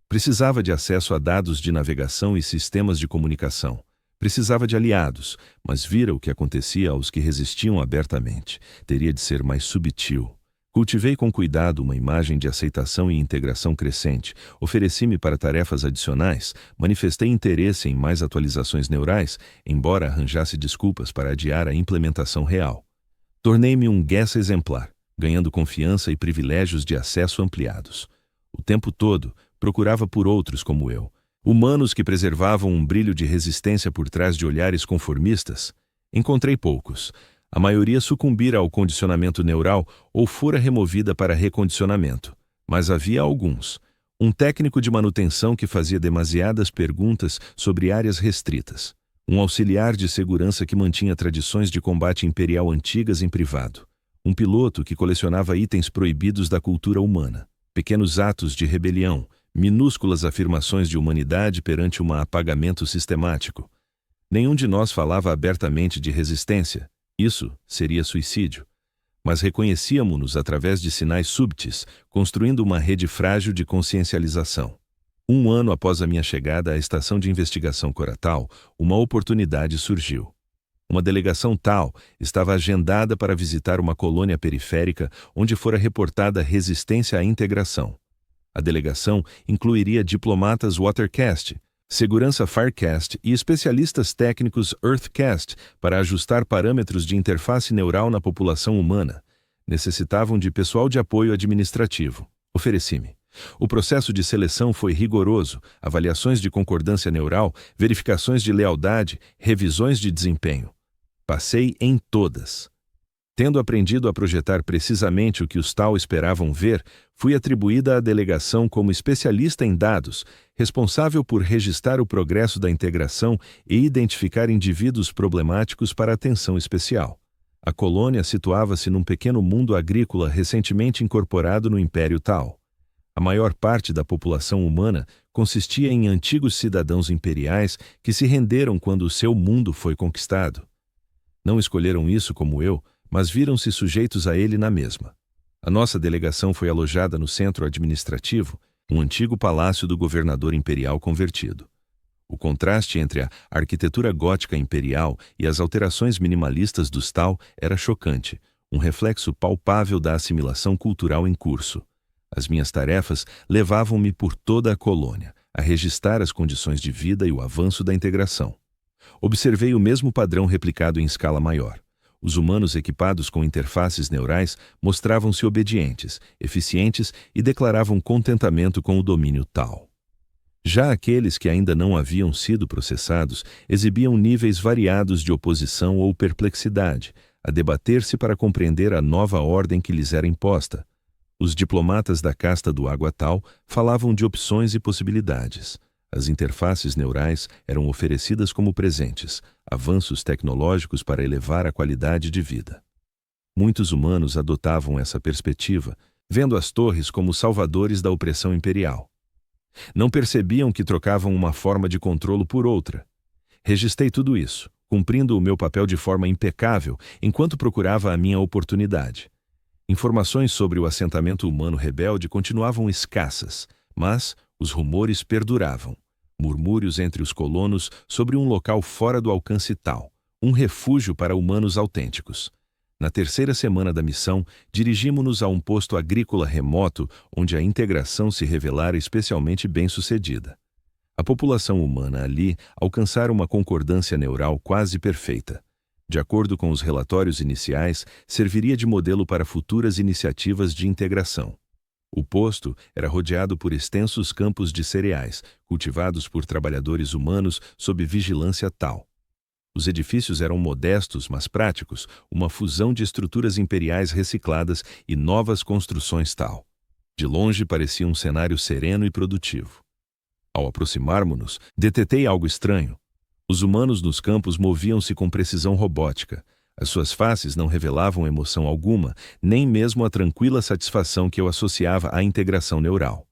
Precisava de acesso a dados de navegação e sistemas de comunicação. Precisava de aliados, mas vira o que acontecia aos que resistiam abertamente. Teria de ser mais subtil. Cultivei com cuidado uma imagem de aceitação e integração crescente, ofereci-me para tarefas adicionais, manifestei interesse em mais atualizações neurais, embora arranjasse desculpas para adiar a implementação real. Tornei-me um Gessa exemplar, ganhando confiança e privilégios de acesso ampliados. O tempo todo, procurava por outros como eu, humanos que preservavam um brilho de resistência por trás de olhares conformistas. Encontrei poucos. A maioria sucumbira ao condicionamento neural ou fora removida para recondicionamento. Mas havia alguns. Um técnico de manutenção que fazia demasiadas perguntas sobre áreas restritas. Um auxiliar de segurança que mantinha tradições de combate imperial antigas em privado. Um piloto que colecionava itens proibidos da cultura humana. Pequenos atos de rebelião, minúsculas afirmações de humanidade perante um apagamento sistemático. Nenhum de nós falava abertamente de resistência. Isso seria suicídio. Mas reconhecíamos-nos através de sinais súbitos, construindo uma rede frágil de consciencialização. 1 ano após a minha chegada à estação de investigação Coratal, uma oportunidade surgiu. Uma delegação Tau estava agendada para visitar uma colônia periférica onde fora reportada resistência à integração. A delegação incluiria diplomatas Watercast, segurança Firecast e especialistas técnicos Earthcast para ajustar parâmetros de interface neural na população humana. Necessitavam de pessoal de apoio administrativo. Ofereci-me. O processo de seleção foi rigoroso, avaliações de concordância neural, verificações de lealdade, revisões de desempenho. Passei em todas. Tendo aprendido a projetar precisamente o que os Tau esperavam ver, fui atribuída à delegação como especialista em dados, responsável por registrar o progresso da integração e identificar indivíduos problemáticos para atenção especial. A colônia situava-se num pequeno mundo agrícola recentemente incorporado no Império Tau. A maior parte da população humana consistia em antigos cidadãos imperiais que se renderam quando o seu mundo foi conquistado. Não escolheram isso como eu, mas viram-se sujeitos a ele na mesma. A nossa delegação foi alojada no centro administrativo, um antigo palácio do governador imperial convertido. O contraste entre a arquitetura gótica imperial e as alterações minimalistas dos Tau era chocante, um reflexo palpável da assimilação cultural em curso. As minhas tarefas levavam-me por toda a colônia, a registrar as condições de vida e o avanço da integração. Observei o mesmo padrão replicado em escala maior. Os humanos equipados com interfaces neurais mostravam-se obedientes, eficientes e declaravam contentamento com o domínio tal. Já aqueles que ainda não haviam sido processados exibiam níveis variados de oposição ou perplexidade, a debater-se para compreender a nova ordem que lhes era imposta. Os diplomatas da casta do Água Tal falavam de opções e possibilidades. As interfaces neurais eram oferecidas como presentes, avanços tecnológicos para elevar a qualidade de vida. Muitos humanos adotavam essa perspectiva, vendo as torres como salvadores da opressão imperial. Não percebiam que trocavam uma forma de controlo por outra. Registrei tudo isso, cumprindo o meu papel de forma impecável, enquanto procurava a minha oportunidade. Informações sobre o assentamento humano rebelde continuavam escassas, mas os rumores perduravam. Murmúrios entre os colonos sobre um local fora do alcance tal, um refúgio para humanos autênticos. Na terceira semana da missão, dirigimos-nos a um posto agrícola remoto onde a integração se revelara especialmente bem-sucedida. A população humana ali alcançara uma concordância neural quase perfeita. De acordo com os relatórios iniciais, serviria de modelo para futuras iniciativas de integração. O posto era rodeado por extensos campos de cereais, cultivados por trabalhadores humanos sob vigilância tal. Os edifícios eram modestos, mas práticos, uma fusão de estruturas imperiais recicladas e novas construções tal. De longe parecia um cenário sereno e produtivo. Ao aproximarmos-nos, detetei algo estranho. Os humanos nos campos moviam-se com precisão robótica. As suas faces não revelavam emoção alguma, nem mesmo a tranquila satisfação que eu associava à integração neural.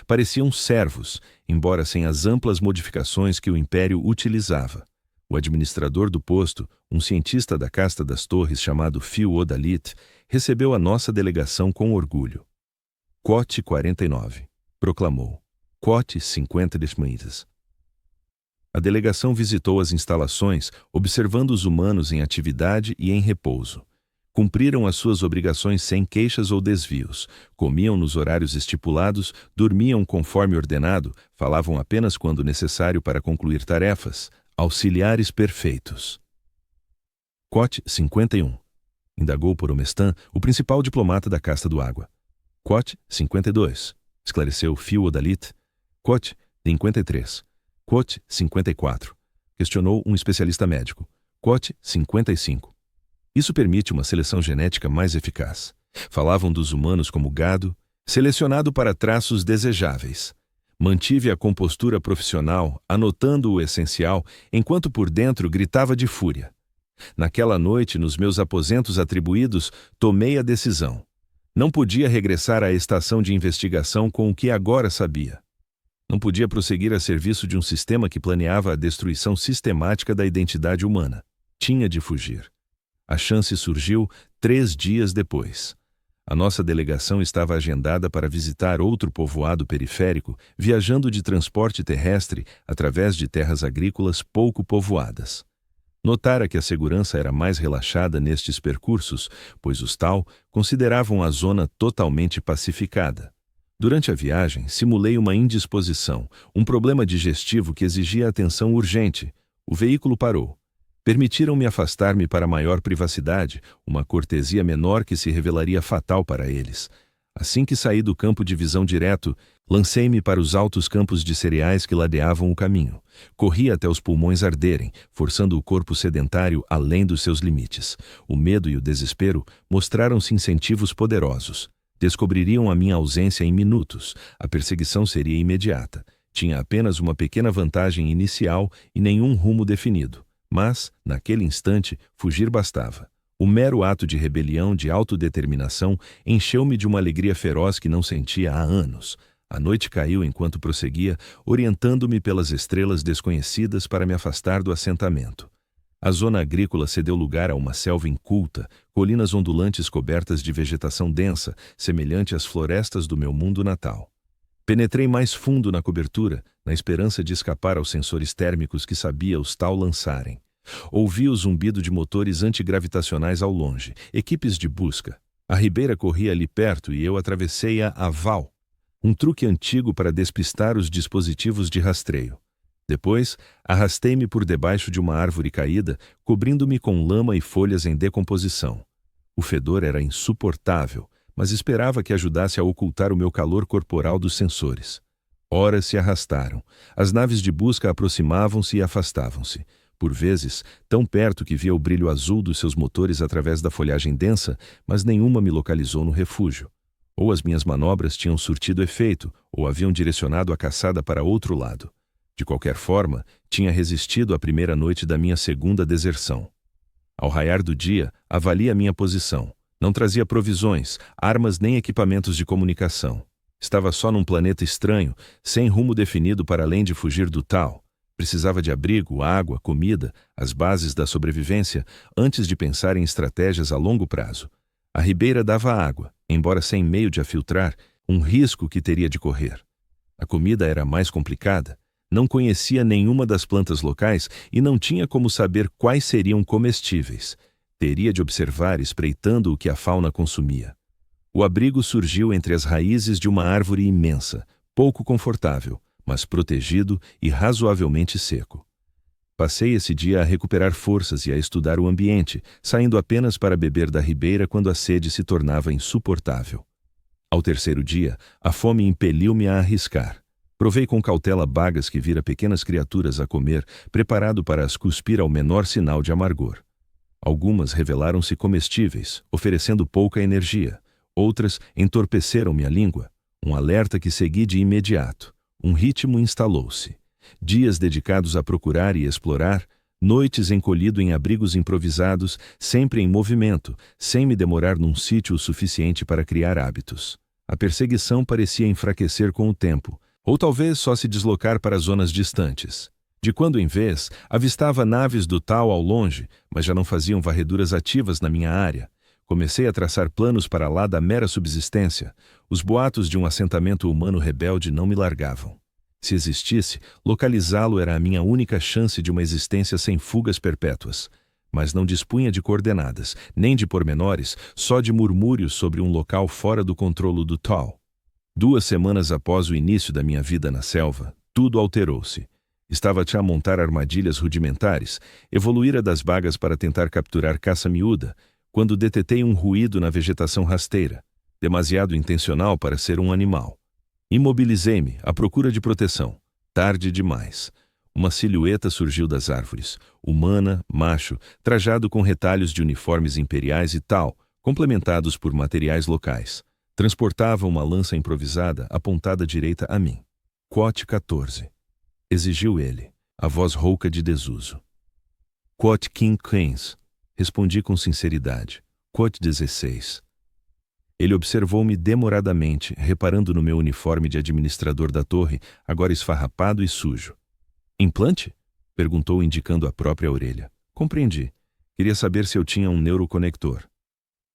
Pareciam servos, embora sem as amplas modificações que o Império utilizava. O administrador do posto, um cientista da casta das torres chamado Phil Odalit, recebeu a nossa delegação com orgulho. Quote 49, proclamou. Quote 50 desmantes. A delegação visitou as instalações, observando os humanos em atividade e em repouso. Cumpriram as suas obrigações sem queixas ou desvios, comiam nos horários estipulados, dormiam conforme ordenado, falavam apenas quando necessário para concluir tarefas. Auxiliares perfeitos. Quote 51. Indagou por Omestan, o principal diplomata da casta do Água. Quote 52. Esclareceu Phil Odalit. Quote 53. Quote 54. Questionou um especialista médico. Quote 55. Isso permite uma seleção genética mais eficaz. Falavam dos humanos como gado, selecionado para traços desejáveis. Mantive a compostura profissional, anotando o essencial, enquanto por dentro gritava de fúria. Naquela noite, nos meus aposentos atribuídos, tomei a decisão. Não podia regressar à estação de investigação com o que agora sabia. Não podia prosseguir a serviço de um sistema que planeava a destruição sistemática da identidade humana. Tinha de fugir. A chance surgiu 3 dias depois. A nossa delegação estava agendada para visitar outro povoado periférico, viajando de transporte terrestre através de terras agrícolas pouco povoadas. Notara que a segurança era mais relaxada nestes percursos, pois os tal consideravam a zona totalmente pacificada. Durante a viagem, simulei uma indisposição, um problema digestivo que exigia atenção urgente. O veículo parou. Permitiram-me afastar-me para maior privacidade, uma cortesia menor que se revelaria fatal para eles. Assim que saí do campo de visão direto, lancei-me para os altos campos de cereais que ladeavam o caminho. Corri até os pulmões arderem, forçando o corpo sedentário além dos seus limites. O medo e o desespero mostraram-se incentivos poderosos. Descobririam a minha ausência em minutos. A perseguição seria imediata. Tinha apenas uma pequena vantagem inicial e nenhum rumo definido. Mas, naquele instante, fugir bastava. O mero ato de rebelião, de autodeterminação, encheu-me de uma alegria feroz que não sentia há anos. A noite caiu enquanto prosseguia, orientando-me pelas estrelas desconhecidas para me afastar do assentamento. A zona agrícola cedeu lugar a uma selva inculta, colinas ondulantes cobertas de vegetação densa, semelhante às florestas do meu mundo natal. Penetrei mais fundo na cobertura, na esperança de escapar aos sensores térmicos que sabia os tal lançarem. Ouvi o zumbido de motores antigravitacionais ao longe, equipes de busca. A ribeira corria ali perto e eu atravessei-a a val, um truque antigo para despistar os dispositivos de rastreio. Depois, arrastei-me por debaixo de uma árvore caída, cobrindo-me com lama e folhas em decomposição. O fedor era insuportável, mas esperava que ajudasse a ocultar o meu calor corporal dos sensores. Horas se arrastaram. As naves de busca aproximavam-se e afastavam-se. Por vezes, tão perto que via o brilho azul dos seus motores através da folhagem densa, mas nenhuma me localizou no refúgio. Ou as minhas manobras tinham surtido efeito, ou haviam direcionado a caçada para outro lado. De qualquer forma, tinha resistido à primeira noite da minha segunda deserção. Ao raiar do dia, avaliei a minha posição. Não trazia provisões, armas nem equipamentos de comunicação. Estava só num planeta estranho, sem rumo definido para além de fugir do tal. Precisava de abrigo, água, comida, as bases da sobrevivência, antes de pensar em estratégias a longo prazo. A ribeira dava água, embora sem meio de a filtrar, um risco que teria de correr. A comida era mais complicada. Não conhecia nenhuma das plantas locais e não tinha como saber quais seriam comestíveis. Teria de observar espreitando o que a fauna consumia. O abrigo surgiu entre as raízes de uma árvore imensa, pouco confortável, mas protegido e razoavelmente seco. Passei esse dia a recuperar forças e a estudar o ambiente, saindo apenas para beber da ribeira quando a sede se tornava insuportável. Ao terceiro dia, a fome impeliu-me a arriscar. Provei com cautela bagas que vira pequenas criaturas a comer, preparado para as cuspir ao menor sinal de amargor. Algumas revelaram-se comestíveis, oferecendo pouca energia. Outras entorpeceram-me a língua. Um alerta que segui de imediato. Um ritmo instalou-se. Dias dedicados a procurar e explorar, noites encolhido em abrigos improvisados, sempre em movimento, sem me demorar num sítio o suficiente para criar hábitos. A perseguição parecia enfraquecer com o tempo, ou talvez só se deslocar para zonas distantes. De quando em vez, avistava naves do tal ao longe, mas já não faziam varreduras ativas na minha área. Comecei a traçar planos para lá da mera subsistência. Os boatos de um assentamento humano rebelde não me largavam. Se existisse, localizá-lo era a minha única chance de uma existência sem fugas perpétuas. Mas não dispunha de coordenadas, nem de pormenores, só de murmúrios sobre um local fora do controlo do tal. 2 semanas após o início da minha vida na selva, tudo alterou-se. Estava a montar armadilhas rudimentares, evoluíra das bagas para tentar capturar caça miúda, quando detetei um ruído na vegetação rasteira, demasiado intencional para ser um animal. Imobilizei-me, à procura de proteção. Tarde demais. Uma silhueta surgiu das árvores, humana, macho, trajado com retalhos de uniformes imperiais e tal, complementados por materiais locais. Transportava uma lança improvisada apontada direita a mim. Quote 14. Exigiu ele, a voz rouca de desuso. Quote 15. Respondi com sinceridade. Quote 16. Ele observou-me demoradamente, reparando no meu uniforme de administrador da torre, agora esfarrapado e sujo. Implante? Perguntou, indicando a própria orelha. Compreendi. Queria saber se eu tinha um neuroconector.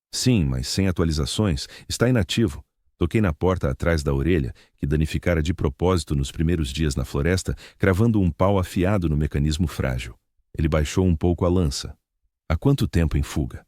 Sim, mas sem atualizações, está inativo. Toquei na porta atrás da orelha, que danificara de propósito nos primeiros dias na floresta, cravando um pau afiado no mecanismo frágil. Ele baixou um pouco a lança. Há quanto tempo em fuga?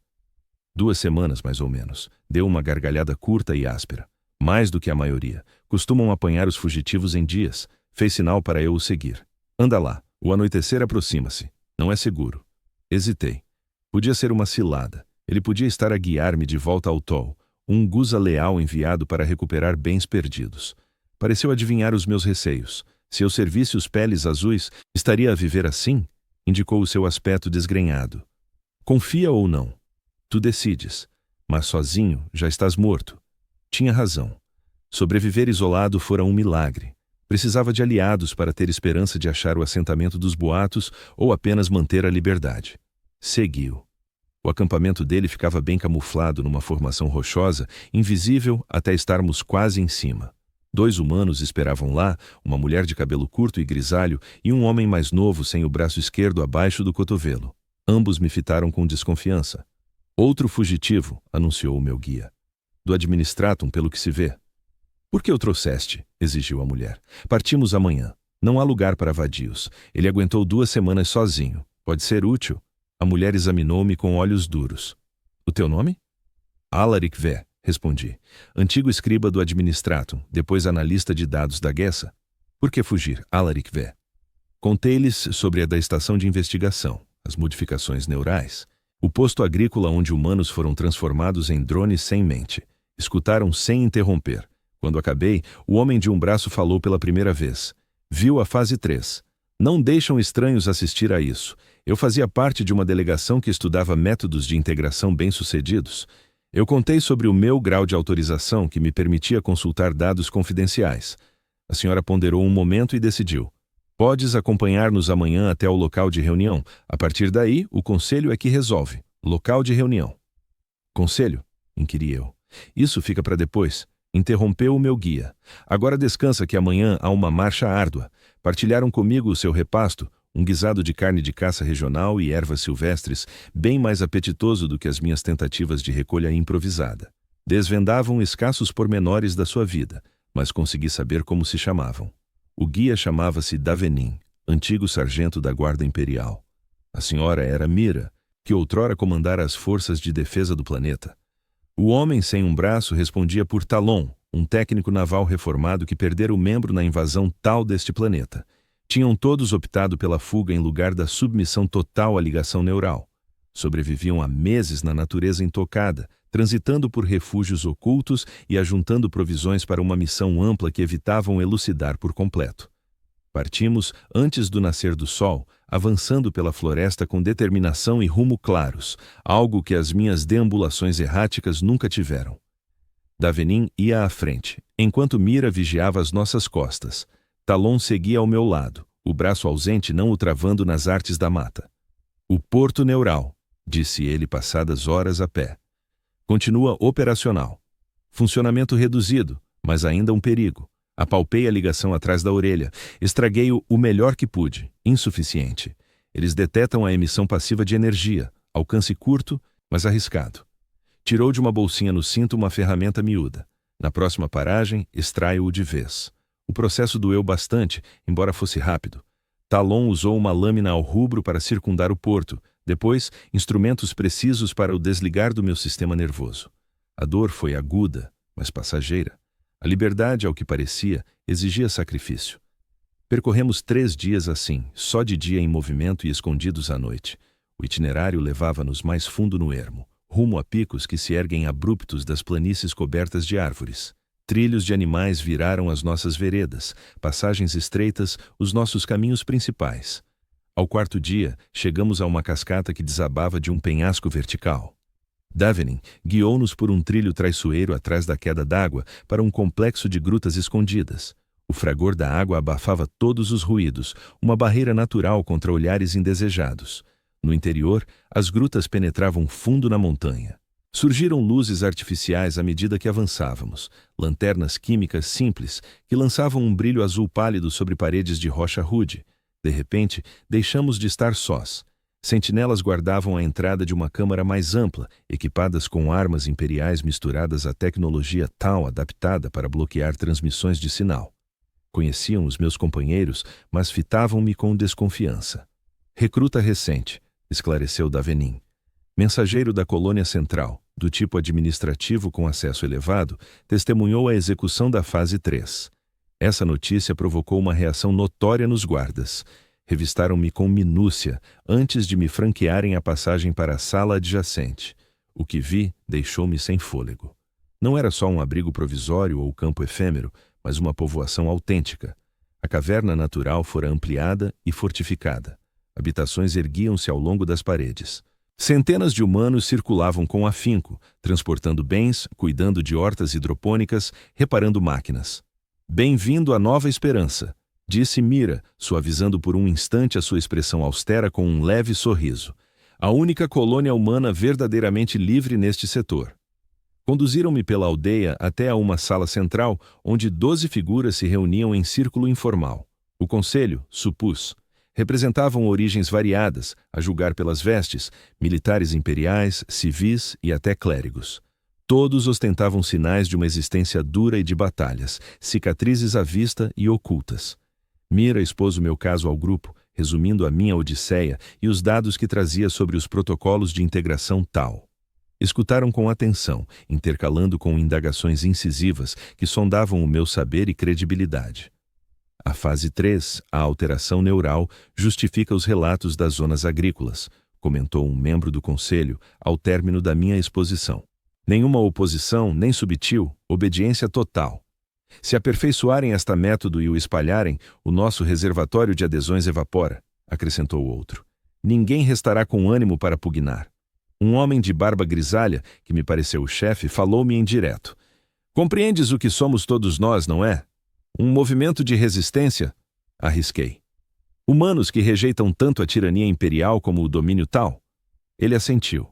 2 semanas, mais ou menos. Deu uma gargalhada curta e áspera. Mais do que a maioria. Costumam apanhar os fugitivos em dias. Fez sinal para eu o seguir. Anda lá. O anoitecer aproxima-se. Não é seguro. Hesitei. Podia ser uma cilada. Ele podia estar a guiar-me de volta ao Tol, um gusa leal enviado para recuperar bens perdidos. Pareceu adivinhar os meus receios. Se eu servisse os peles azuis, estaria a viver assim? Indicou o seu aspecto desgrenhado. Confia ou não? Tu decides. Mas sozinho já estás morto. Tinha razão. Sobreviver isolado fora um milagre. Precisava de aliados para ter esperança de achar o assentamento dos boatos ou apenas manter a liberdade. Seguiu. O acampamento dele ficava bem camuflado numa formação rochosa, invisível até estarmos quase em cima. 2 humanos esperavam lá, uma mulher de cabelo curto e grisalho e um homem mais novo sem o braço esquerdo abaixo do cotovelo. Ambos me fitaram com desconfiança. Outro fugitivo, anunciou o meu guia. Do administratum, pelo que se vê. Por que o trouxeste? Exigiu a mulher. Partimos amanhã. Não há lugar para vadios. Ele aguentou 2 semanas sozinho. Pode ser útil. A mulher examinou-me com olhos duros. O teu nome? Alaric V, respondi. Antigo escriba do administratum, depois analista de dados da Gessa. Por que fugir, Alaric V? Contei-lhes sobre a da estação de investigação, as modificações neurais, o posto agrícola onde humanos foram transformados em drones sem mente. Escutaram sem interromper. Quando acabei, o homem de um braço falou pela primeira vez. Viu a fase 3. Não deixam estranhos assistir a isso. Eu fazia parte de uma delegação que estudava métodos de integração bem-sucedidos. Eu contei sobre o meu grau de autorização que me permitia consultar dados confidenciais. A senhora ponderou um momento e decidiu. Podes acompanhar-nos amanhã até o local de reunião. A partir daí, o conselho é que resolve. Local de reunião. Conselho? Inquiri eu. Isso fica para depois. Interrompeu o meu guia. Agora descansa que amanhã há uma marcha árdua. Partilharam comigo o seu repasto, um guisado de carne de caça regional e ervas silvestres, bem mais apetitoso do que as minhas tentativas de recolha improvisada. Desvendavam escassos pormenores da sua vida, mas consegui saber como se chamavam. O guia chamava-se Davenin, antigo sargento da Guarda Imperial. A senhora era Mira, que outrora comandara as forças de defesa do planeta. O homem sem um braço respondia por Talon, um técnico naval reformado que perdera o membro na invasão tal deste planeta. Tinham todos optado pela fuga em lugar da submissão total à ligação neural. Sobreviviam há meses na natureza intocada, transitando por refúgios ocultos e ajuntando provisões para uma missão ampla que evitavam elucidar por completo. Partimos antes do nascer do sol, avançando pela floresta com determinação e rumo claros, algo que as minhas deambulações erráticas nunca tiveram. Davenin ia à frente, enquanto Mira vigiava as nossas costas. Talon seguia ao meu lado, o braço ausente não o travando nas artes da mata. O porto neural, disse ele passadas horas a pé. Continua operacional. Funcionamento reduzido, mas ainda um perigo. Apalpei a ligação atrás da orelha. Estraguei-o o melhor que pude. Insuficiente. Eles detetam a emissão passiva de energia. Alcance curto, mas arriscado. Tirou de uma bolsinha no cinto uma ferramenta miúda. Na próxima paragem, extraio-o de vez. O processo doeu bastante, embora fosse rápido. Talon usou uma lâmina ao rubro para circundar o porto. Depois, instrumentos precisos para o desligar do meu sistema nervoso. A dor foi aguda, mas passageira. A liberdade, ao que parecia, exigia sacrifício. Percorremos 3 dias assim, só de dia em movimento e escondidos à noite. O itinerário levava-nos mais fundo no ermo, rumo a picos que se erguem abruptos das planícies cobertas de árvores. Trilhos de animais viraram as nossas veredas, passagens estreitas, os nossos caminhos principais. Ao 4º dia, chegamos a uma cascata que desabava de um penhasco vertical. Davenin guiou-nos por um trilho traiçoeiro atrás da queda d'água para um complexo de grutas escondidas. O fragor da água abafava todos os ruídos, uma barreira natural contra olhares indesejados. No interior, as grutas penetravam fundo na montanha. Surgiram luzes artificiais à medida que avançávamos, lanternas químicas simples que lançavam um brilho azul pálido sobre paredes de rocha rude. De repente, deixamos de estar sós. Sentinelas guardavam a entrada de uma câmara mais ampla, equipadas com armas imperiais misturadas à tecnologia tal adaptada para bloquear transmissões de sinal. Conheciam os meus companheiros, mas fitavam-me com desconfiança. Recruta recente, esclareceu Davenin. Mensageiro da colônia central, do tipo administrativo com acesso elevado, testemunhou a execução da fase 3. Essa notícia provocou uma reação notória nos guardas. Revistaram-me com minúcia antes de me franquearem a passagem para a sala adjacente. O que vi deixou-me sem fôlego. Não era só um abrigo provisório ou campo efêmero, mas uma povoação autêntica. A caverna natural fora ampliada e fortificada. Habitações erguiam-se ao longo das paredes. Centenas de humanos circulavam com afinco, transportando bens, cuidando de hortas hidropônicas, reparando máquinas. Bem-vindo à Nova Esperança, disse Mira, suavizando por um instante a sua expressão austera com um leve sorriso. A única colônia humana verdadeiramente livre neste setor. Conduziram-me pela aldeia até a uma sala central, onde 12 figuras se reuniam em círculo informal. O conselho, supus, representavam origens variadas, a julgar pelas vestes, militares imperiais, civis e até clérigos. Todos ostentavam sinais de uma existência dura e de batalhas, cicatrizes à vista e ocultas. Mira expôs o meu caso ao grupo, resumindo a minha odisseia e os dados que trazia sobre os protocolos de integração tal. Escutaram com atenção, intercalando com indagações incisivas que sondavam o meu saber e credibilidade. A fase 3, a alteração neural, justifica os relatos das zonas agrícolas, comentou um membro do conselho ao término da minha exposição. Nenhuma oposição, nem subtil, obediência total. Se aperfeiçoarem esta método e o espalharem, o nosso reservatório de adesões evapora, acrescentou outro. Ninguém restará com ânimo para pugnar. Um homem de barba grisalha, que me pareceu o chefe, falou-me em direto. Compreendes o que somos todos nós, não é? Um movimento de resistência? Arrisquei. Humanos que rejeitam tanto a tirania imperial como o domínio tal? Ele assentiu.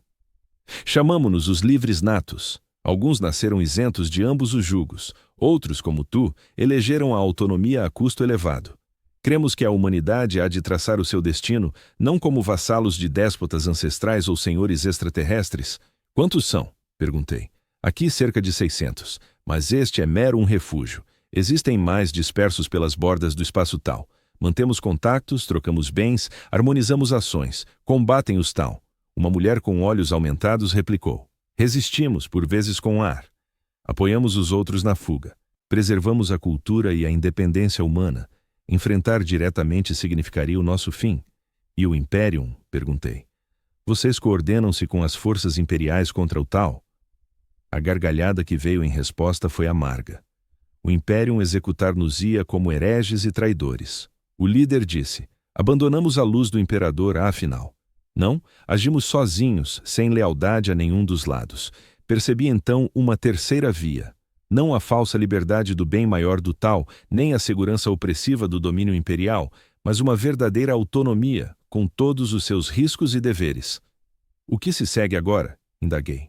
Chamamo-nos os livres natos. Alguns nasceram isentos de ambos os jugos. Outros, como tu, elegeram a autonomia a custo elevado. Cremos que a humanidade há de traçar o seu destino não como vassalos de déspotas ancestrais ou senhores extraterrestres. Quantos são? Perguntei. Aqui cerca de 600, mas este é mero um refúgio. Existem mais dispersos pelas bordas do espaço tal. Mantemos contatos, trocamos bens, harmonizamos ações, combatem os tal. Uma mulher com olhos aumentados replicou. Resistimos, por vezes com ar. Apoiamos os outros na fuga. Preservamos a cultura e a independência humana. Enfrentar diretamente significaria o nosso fim. E o Imperium? Perguntei. Vocês coordenam-se com as forças imperiais contra o tal? A gargalhada que veio em resposta foi amarga. O Imperium executar-nos-ia como hereges e traidores. O líder disse, abandonamos a luz do imperador, afinal. Não, agimos sozinhos, sem lealdade a nenhum dos lados. Percebi então uma terceira via. Não a falsa liberdade do bem maior do tal, nem a segurança opressiva do domínio imperial, mas uma verdadeira autonomia, com todos os seus riscos e deveres. O que se segue agora? Indaguei.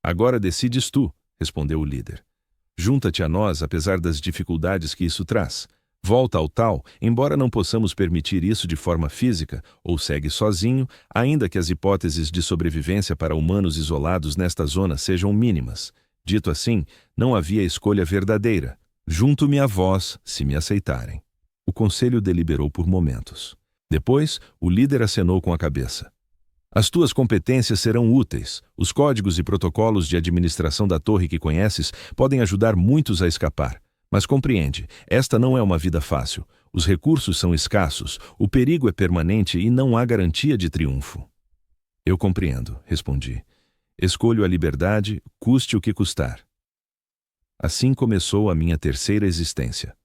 Agora decides tu, respondeu o líder. Junta-te a nós, apesar das dificuldades que isso traz. Volta ao tal, embora não possamos permitir isso de forma física, ou segue sozinho, ainda que as hipóteses de sobrevivência para humanos isolados nesta zona sejam mínimas. Dito assim, não havia escolha verdadeira. Junto-me a vós, se me aceitarem. O conselho deliberou por momentos. Depois, o líder acenou com a cabeça. As tuas competências serão úteis. Os códigos e protocolos de administração da torre que conheces podem ajudar muitos a escapar. Mas compreende, esta não é uma vida fácil. Os recursos são escassos, o perigo é permanente e não há garantia de triunfo. Eu compreendo, respondi. Escolho a liberdade, custe o que custar. Assim começou a minha terceira existência.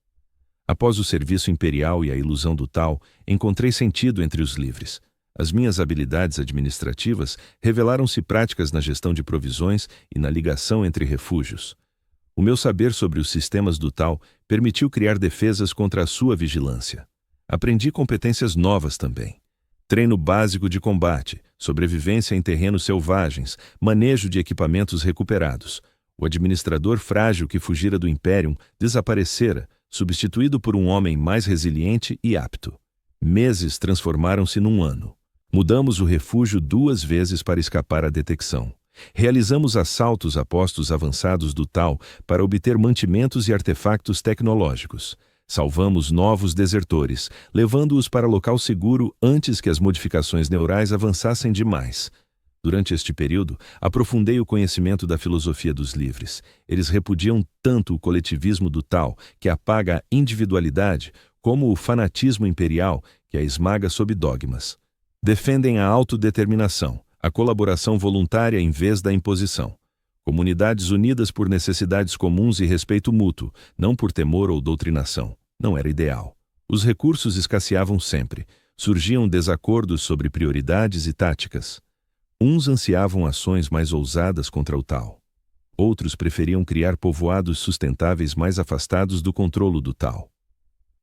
Após o serviço imperial e a ilusão do tal, encontrei sentido entre os livres. As minhas habilidades administrativas revelaram-se práticas na gestão de provisões e na ligação entre refúgios. O meu saber sobre os sistemas do tal permitiu criar defesas contra a sua vigilância. Aprendi competências novas também. Treino básico de combate, sobrevivência em terrenos selvagens, manejo de equipamentos recuperados. O administrador frágil que fugira do Imperium desaparecera, substituído por um homem mais resiliente e apto. Meses transformaram-se num ano. Mudamos o refúgio 2 vezes para escapar à detecção. Realizamos assaltos a postos avançados do tal para obter mantimentos e artefactos tecnológicos. Salvamos novos desertores, levando-os para local seguro antes que as modificações neurais avançassem demais. Durante este período, aprofundei o conhecimento da filosofia dos livres. Eles repudiam tanto o coletivismo do tal, que apaga a individualidade, como o fanatismo imperial, que a esmaga sob dogmas. Defendem a autodeterminação, a colaboração voluntária em vez da imposição. Comunidades unidas por necessidades comuns e respeito mútuo, não por temor ou doutrinação. Não era ideal. Os recursos escasseavam sempre. Surgiam desacordos sobre prioridades e táticas. Uns ansiavam ações mais ousadas contra o tal. Outros preferiam criar povoados sustentáveis mais afastados do controlo do tal.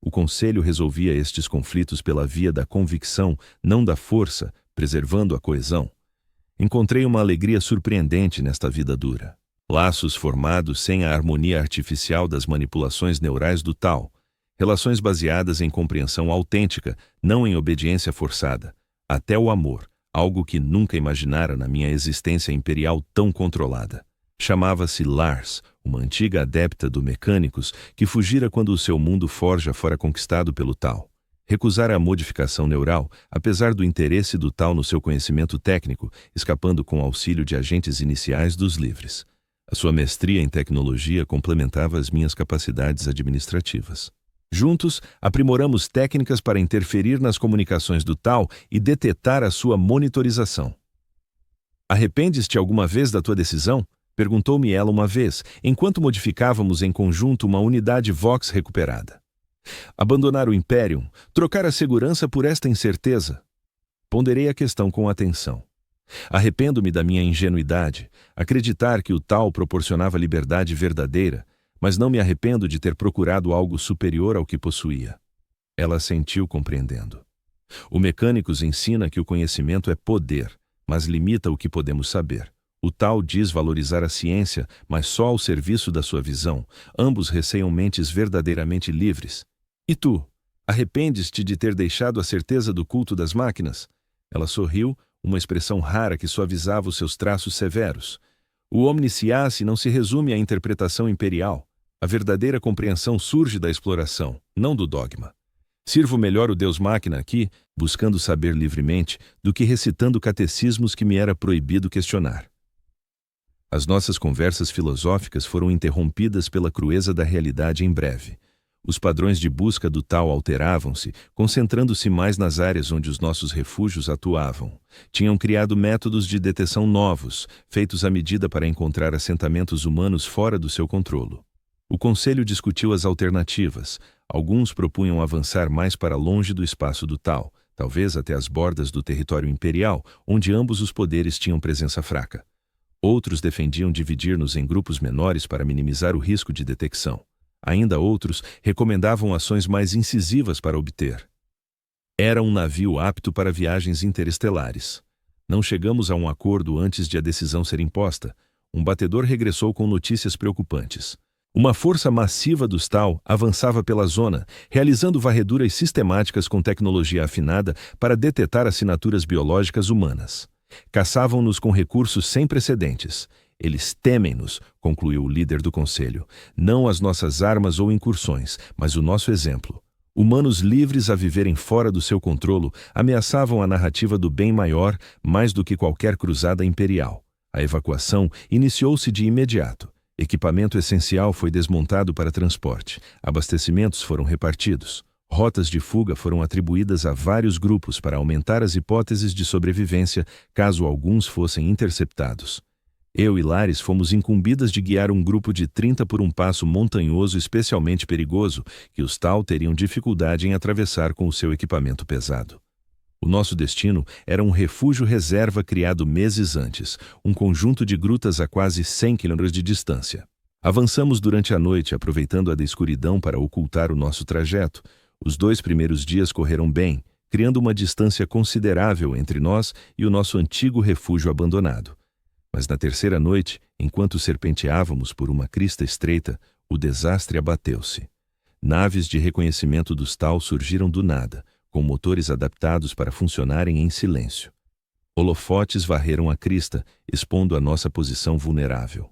O conselho resolvia estes conflitos pela via da convicção, não da força, preservando a coesão. Encontrei uma alegria surpreendente nesta vida dura. Laços formados sem a harmonia artificial das manipulações neurais do tal. Relações baseadas em compreensão autêntica, não em obediência forçada. Até o amor, algo que nunca imaginara na minha existência imperial tão controlada. Chamava-se Lars, uma antiga adepta do Mecânicos que fugira quando o seu mundo forja fora conquistado pelo tal. Recusara a modificação neural, apesar do interesse do tal no seu conhecimento técnico, escapando com auxílio de agentes iniciais dos livres. A sua mestria em tecnologia complementava as minhas capacidades administrativas. Juntos, aprimoramos técnicas para interferir nas comunicações do Tau e detetar a sua monitorização. Arrependes-te alguma vez da tua decisão? Perguntou-me ela uma vez, enquanto modificávamos em conjunto uma unidade Vox recuperada. Abandonar o Imperium, trocar a segurança por esta incerteza? Ponderei a questão com atenção. Arrependo-me da minha ingenuidade, acreditar que o Tau proporcionava liberdade verdadeira, mas não me arrependo de ter procurado algo superior ao que possuía. Ela assentiu compreendendo. O Mecânicos ensina que o conhecimento é poder, mas limita o que podemos saber. O Tau diz valorizar a ciência, mas só ao serviço da sua visão. Ambos receiam mentes verdadeiramente livres. E tu? Arrependes-te de ter deixado a certeza do culto das máquinas? Ela sorriu, uma expressão rara que suavizava os seus traços severos. O omniscience não se resume à interpretação imperial. A verdadeira compreensão surge da exploração, não do dogma. Sirvo melhor o Deus-máquina aqui, buscando saber livremente, do que recitando catecismos que me era proibido questionar. As nossas conversas filosóficas foram interrompidas pela crueza da realidade em breve. Os padrões de busca do Tau alteravam-se, concentrando-se mais nas áreas onde os nossos refúgios atuavam. Tinham criado métodos de detecção novos, feitos à medida para encontrar assentamentos humanos fora do seu controlo. O Conselho discutiu as alternativas. Alguns propunham avançar mais para longe do espaço do Tau, talvez até as bordas do território imperial, onde ambos os poderes tinham presença fraca. Outros defendiam dividir-nos em grupos menores para minimizar o risco de detecção. Ainda outros recomendavam ações mais incisivas para obter. Era um navio apto para viagens interestelares. Não chegamos a um acordo antes de a decisão ser imposta. Um batedor regressou com notícias preocupantes. Uma força massiva dos Tau avançava pela zona, realizando varreduras sistemáticas com tecnologia afinada para detetar assinaturas biológicas humanas. Caçavam-nos com recursos sem precedentes. Eles temem-nos, concluiu o líder do conselho. Não as nossas armas ou incursões, mas o nosso exemplo. Humanos livres a viverem fora do seu controlo ameaçavam a narrativa do bem maior mais do que qualquer cruzada imperial. A evacuação iniciou-se de imediato. Equipamento essencial foi desmontado para transporte. Abastecimentos foram repartidos. Rotas de fuga foram atribuídas a vários grupos para aumentar as hipóteses de sobrevivência caso alguns fossem interceptados. Eu e Lares fomos incumbidas de guiar um grupo de 30 por um passo montanhoso especialmente perigoso que os Tau teriam dificuldade em atravessar com o seu equipamento pesado. O nosso destino era um refúgio reserva criado meses antes, um conjunto de grutas a quase 100 km de distância. Avançamos durante a noite, aproveitando a escuridão para ocultar o nosso trajeto. Os 2 primeiros dias correram bem, criando uma distância considerável entre nós e o nosso antigo refúgio abandonado. Mas na terceira noite, enquanto serpenteávamos por uma crista estreita, o desastre abateu-se. Naves de reconhecimento dos Tau surgiram do nada, com motores adaptados para funcionarem em silêncio. Holofotes varreram a crista, expondo a nossa posição vulnerável.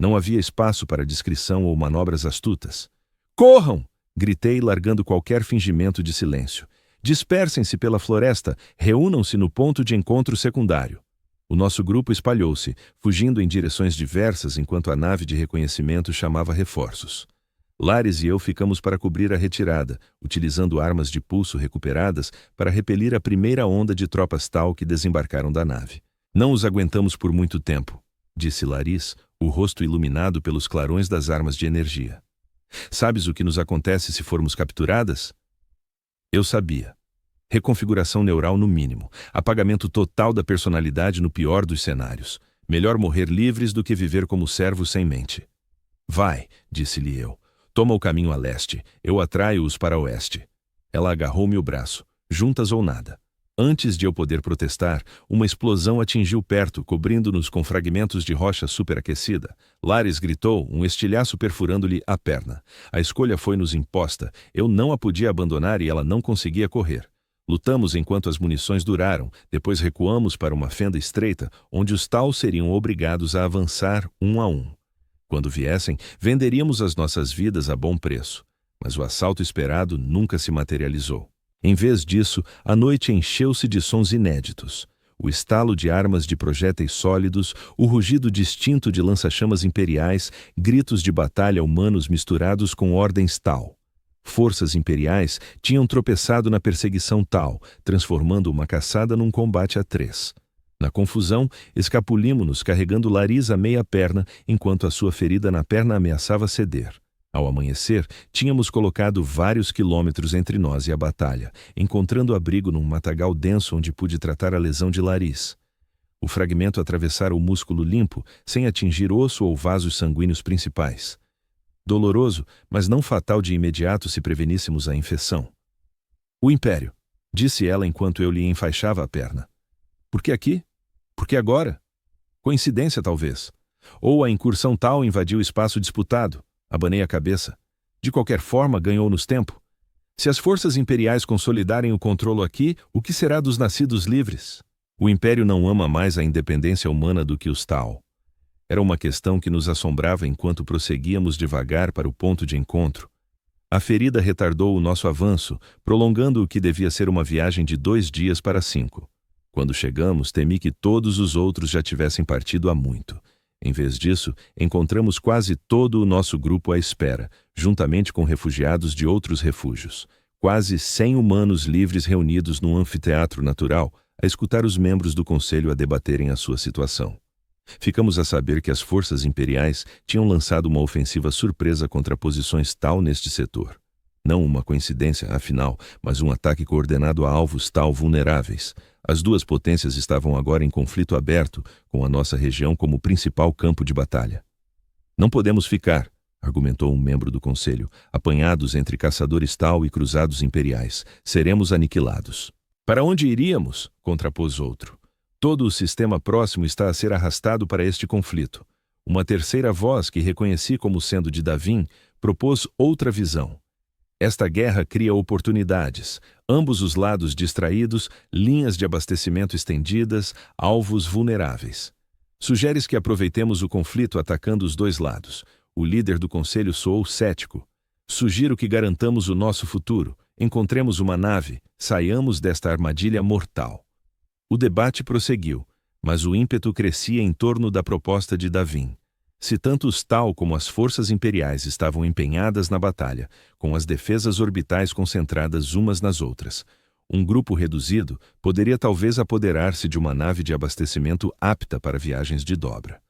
Não havia espaço para discrição ou manobras astutas. "Corram!" gritei, largando qualquer fingimento de silêncio. "Dispersem-se pela floresta, reúnam-se no ponto de encontro secundário." O nosso grupo espalhou-se, fugindo em direções diversas enquanto a nave de reconhecimento chamava reforços. Lares e eu ficamos para cobrir a retirada, utilizando armas de pulso recuperadas para repelir a primeira onda de tropas Tau que desembarcaram da nave. "Não os aguentamos por muito tempo", disse Laris, o rosto iluminado pelos clarões das armas de energia. "Sabes o que nos acontece se formos capturadas?" Eu sabia. Reconfiguração neural no mínimo, apagamento total da personalidade no pior dos cenários. Melhor morrer livres do que viver como servos sem mente. "Vai", disse-lhe eu. "Toma o caminho a leste, eu atraio-os para oeste." Ela agarrou-me o braço, juntas ou nada. Antes de eu poder protestar, uma explosão atingiu perto, cobrindo-nos com fragmentos de rocha superaquecida. Lares gritou, um estilhaço perfurando-lhe a perna. A escolha foi-nos imposta, eu não a podia abandonar e ela não conseguia correr. Lutamos enquanto as munições duraram, depois recuamos para uma fenda estreita, onde os Tau seriam obrigados a avançar um a um. Quando viessem, venderíamos as nossas vidas a bom preço. Mas o assalto esperado nunca se materializou. Em vez disso, a noite encheu-se de sons inéditos. O estalo de armas de projéteis sólidos, o rugido distinto de lança-chamas imperiais, gritos de batalha humanos misturados com ordens Tau. Forças imperiais tinham tropeçado na perseguição Tau, transformando uma caçada num combate a 3. Na confusão, escapulimos-nos carregando Laris à meia perna, enquanto a sua ferida na perna ameaçava ceder. Ao amanhecer, tínhamos colocado vários quilômetros entre nós e a batalha, encontrando abrigo num matagal denso onde pude tratar a lesão de Laris. O fragmento atravessara o músculo limpo, sem atingir osso ou vasos sanguíneos principais. Doloroso, mas não fatal de imediato se preveníssemos a infecção. O Império, disse ela enquanto eu lhe enfaixava a perna. Por que aqui? Por que agora? Coincidência, talvez. Ou a incursão Tau invadiu o espaço disputado. Abanei a cabeça. De qualquer forma, ganhou-nos tempo. Se as forças imperiais consolidarem o controlo aqui, o que será dos nascidos livres? O Império não ama mais a independência humana do que os Tau. Era uma questão que nos assombrava enquanto prosseguíamos devagar para o ponto de encontro. A ferida retardou o nosso avanço, prolongando o que devia ser uma viagem de 2 dias para 5. Quando chegamos, temi que todos os outros já tivessem partido há muito. Em vez disso, encontramos quase todo o nosso grupo à espera, juntamente com refugiados de outros refúgios. Quase 100 humanos livres reunidos num anfiteatro natural, a escutar os membros do conselho a debaterem a sua situação. Ficamos a saber que as forças imperiais tinham lançado uma ofensiva surpresa contra posições Tau neste setor. Não uma coincidência, afinal, mas um ataque coordenado a alvos Tau vulneráveis. As duas potências estavam agora em conflito aberto, com a nossa região como principal campo de batalha. Não podemos ficar, argumentou um membro do conselho, apanhados entre caçadores Tau e cruzados imperiais. Seremos aniquilados. Para onde iríamos? Contrapôs outro. Todo o sistema próximo está a ser arrastado para este conflito. Uma terceira voz, que reconheci como sendo de Davin, propôs outra visão. Esta guerra cria oportunidades, ambos os lados distraídos, linhas de abastecimento estendidas, alvos vulneráveis. Sugeres que aproveitemos o conflito atacando os dois lados. O líder do conselho soou cético. Sugiro que garantamos o nosso futuro, encontremos uma nave, saiamos desta armadilha mortal. O debate prosseguiu, mas o ímpeto crescia em torno da proposta de Davin. Se tanto os Tau como as forças imperiais estavam empenhadas na batalha, com as defesas orbitais concentradas umas nas outras, um grupo reduzido poderia talvez apoderar-se de uma nave de abastecimento apta para viagens de dobra.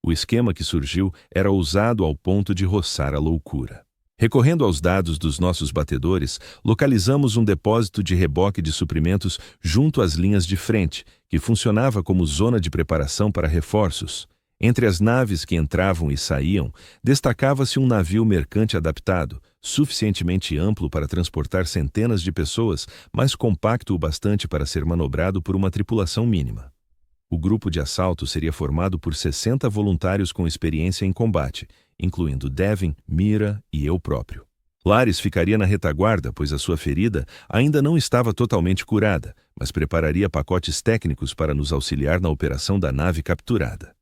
O esquema que surgiu era ousado ao ponto de roçar a loucura. Recorrendo aos dados dos nossos batedores, localizamos um depósito de reboque de suprimentos junto às linhas de frente, que funcionava como zona de preparação para reforços. Entre as naves que entravam e saíam, destacava-se um navio mercante adaptado, suficientemente amplo para transportar centenas de pessoas, mas compacto o bastante para ser manobrado por uma tripulação mínima. O grupo de assalto seria formado por 60 voluntários com experiência em combate, incluindo Devin, Mira e eu próprio. Laris ficaria na retaguarda, pois a sua ferida ainda não estava totalmente curada, mas prepararia pacotes técnicos para nos auxiliar na operação da nave capturada.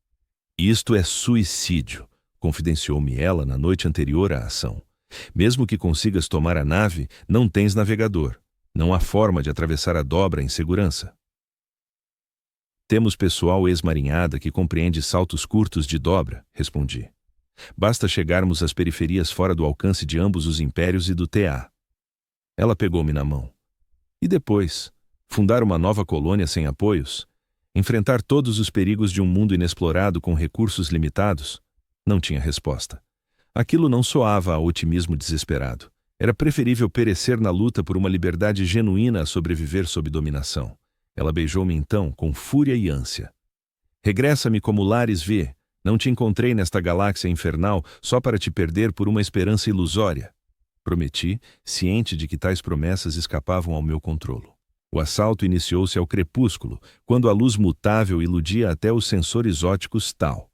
Isto é suicídio, confidenciou-me ela na noite anterior à ação. Mesmo que consigas tomar a nave, não tens navegador. Não há forma de atravessar a dobra em segurança. Temos pessoal ex-marinhada que compreende saltos curtos de dobra, respondi. Basta chegarmos às periferias fora do alcance de ambos os impérios e do TA. Ela pegou-me na mão. E depois? Fundar uma nova colônia sem apoios? Enfrentar todos os perigos de um mundo inexplorado com recursos limitados? Não tinha resposta. Aquilo não soava a otimismo desesperado. Era preferível perecer na luta por uma liberdade genuína a sobreviver sob dominação. Ela beijou-me então, com fúria e ânsia. Regressa-me como Laris vê. Não te encontrei nesta galáxia infernal só para te perder por uma esperança ilusória. Prometi, ciente de que tais promessas escapavam ao meu controlo. O assalto iniciou-se ao crepúsculo, quando a luz mutável iludia até os sensores ópticos Tau.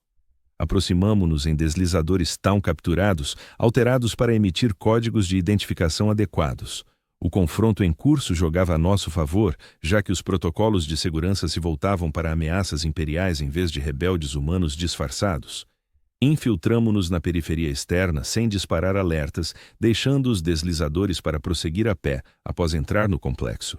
Aproximamo-nos em deslizadores Tau capturados, alterados para emitir códigos de identificação adequados. O confronto em curso jogava a nosso favor, já que os protocolos de segurança se voltavam para ameaças imperiais em vez de rebeldes humanos disfarçados. Infiltramo-nos na periferia externa sem disparar alertas, deixando os deslizadores para prosseguir a pé, após entrar no complexo.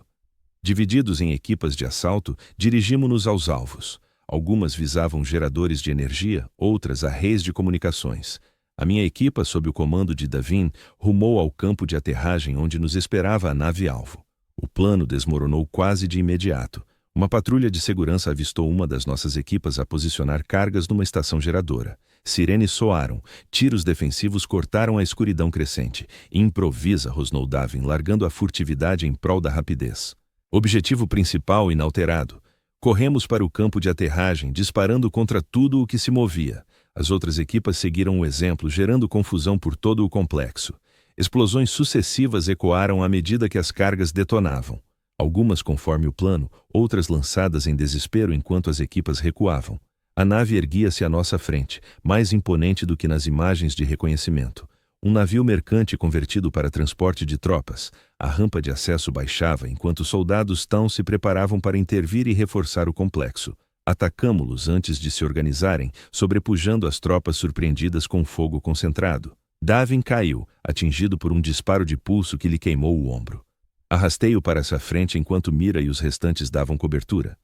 Divididos em equipas de assalto, dirigimo-nos aos alvos. Algumas visavam geradores de energia, outras a reis de comunicações. A minha equipa, sob o comando de Davin, rumou ao campo de aterragem onde nos esperava a nave-alvo. O plano desmoronou quase de imediato. Uma patrulha de segurança avistou uma das nossas equipas a posicionar cargas numa estação geradora. Sirenes soaram, tiros defensivos cortaram a escuridão crescente. Improvisa, rosnou Davin, largando a furtividade em prol da rapidez. Objetivo principal inalterado. Corremos para o campo de aterragem, disparando contra tudo o que se movia. As outras equipas seguiram o exemplo, gerando confusão por todo o complexo. Explosões sucessivas ecoaram à medida que as cargas detonavam. Algumas conforme o plano, outras lançadas em desespero enquanto as equipas recuavam. A nave erguia-se à nossa frente, mais imponente do que nas imagens de reconhecimento. Um navio mercante convertido para transporte de tropas. A rampa de acesso baixava enquanto soldados Tão se preparavam para intervir e reforçar o complexo. Atacamo-los antes de se organizarem, sobrepujando as tropas surpreendidas com fogo concentrado. Davin caiu, atingido por um disparo de pulso que lhe queimou o ombro. Arrastei-o para essa frente enquanto Mira e os restantes davam cobertura.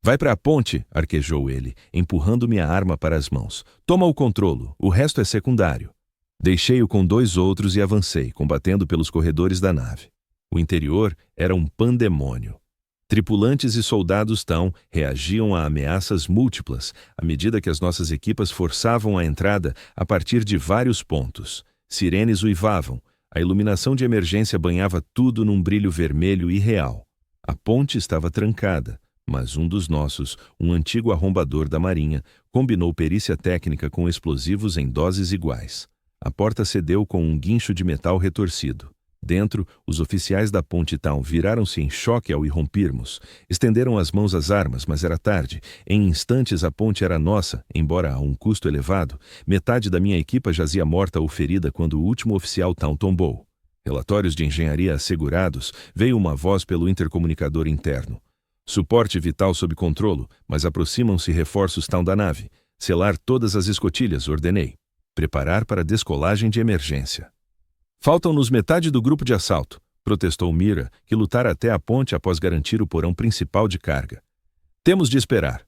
Vai para a ponte, arquejou ele, empurrando minha arma para as mãos. Toma o controlo, o resto é secundário. Deixei-o com 2 outros e avancei, combatendo pelos corredores da nave. O interior era um pandemônio. Tripulantes e soldados Tão reagiam a ameaças múltiplas à medida que as nossas equipas forçavam a entrada a partir de vários pontos. Sirenes uivavam. A iluminação de emergência banhava tudo num brilho vermelho irreal. A ponte estava trancada, mas um dos nossos, um antigo arrombador da marinha, combinou perícia técnica com explosivos em doses iguais. A porta cedeu com um guincho de metal retorcido. Dentro, os oficiais da ponte Tão viraram-se em choque ao irrompermos. Estenderam as mãos às armas, mas era tarde. Em instantes a ponte era nossa, embora a um custo elevado. Metade da minha equipa jazia morta ou ferida quando o último oficial Tão tombou. Relatórios de engenharia assegurados, veio uma voz pelo intercomunicador interno. Suporte vital sob controlo, mas aproximam-se reforços Tão da nave. Selar todas as escotilhas, ordenei. Preparar para descolagem de emergência. Faltam-nos metade do grupo de assalto, protestou Mira, que lutara até a ponte após garantir o porão principal de carga. Temos de esperar.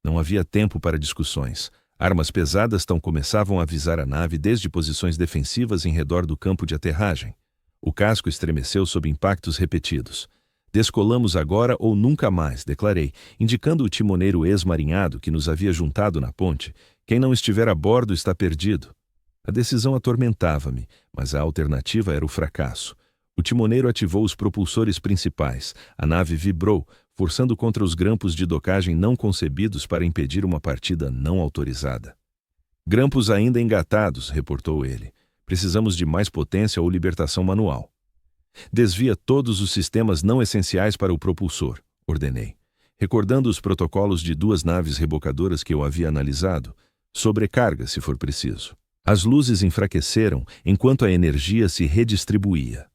Não havia tempo para discussões. Armas pesadas Tão começavam a avisar a nave desde posições defensivas em redor do campo de aterragem. O casco estremeceu sob impactos repetidos. Descolamos agora ou nunca mais, declarei, indicando o timoneiro ex-marinhado que nos havia juntado na ponte. Quem não estiver a bordo está perdido. A decisão atormentava-me, mas a alternativa era o fracasso. O timoneiro ativou os propulsores principais. A nave vibrou, forçando contra os grampos de docagem não concebidos para impedir uma partida não autorizada. Grampos ainda engatados, reportou ele. Precisamos de mais potência ou libertação manual. Desvia todos os sistemas não essenciais para o propulsor, ordenei. Recordando os protocolos de 2 naves rebocadoras que eu havia analisado, sobrecarga se for preciso. As luzes enfraqueceram enquanto a energia se redistribuía.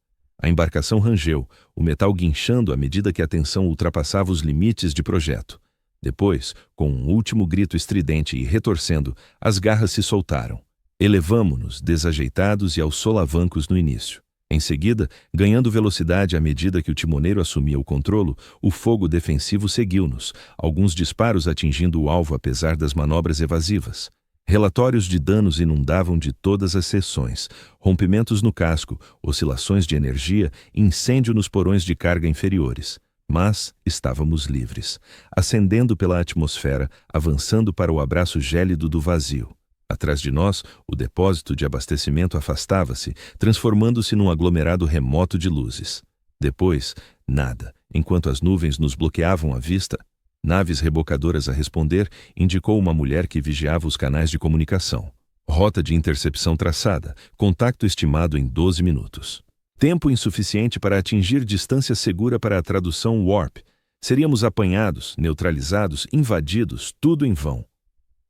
A embarcação rangeu, o metal guinchando à medida que a tensão ultrapassava os limites de projeto. Depois, com um último grito estridente e retorcendo, as garras se soltaram. Elevamo-nos, desajeitados e aos solavancos no início. Em seguida, ganhando velocidade à medida que o timoneiro assumia o controlo, o fogo defensivo seguiu-nos, alguns disparos atingindo o alvo apesar das manobras evasivas. Relatórios de danos inundavam de todas as seções, rompimentos no casco, oscilações de energia, incêndio nos porões de carga inferiores. Mas estávamos livres, ascendendo pela atmosfera, avançando para o abraço gélido do vazio. Atrás de nós, o depósito de abastecimento afastava-se, transformando-se num aglomerado remoto de luzes. Depois, nada, enquanto as nuvens nos bloqueavam a vista. Naves rebocadoras a responder, indicou uma mulher que vigiava os canais de comunicação. Rota de intercepção traçada, contacto estimado em 12 minutos. Tempo insuficiente para atingir distância segura para a tradução Warp. Seríamos apanhados, neutralizados, invadidos, tudo em vão.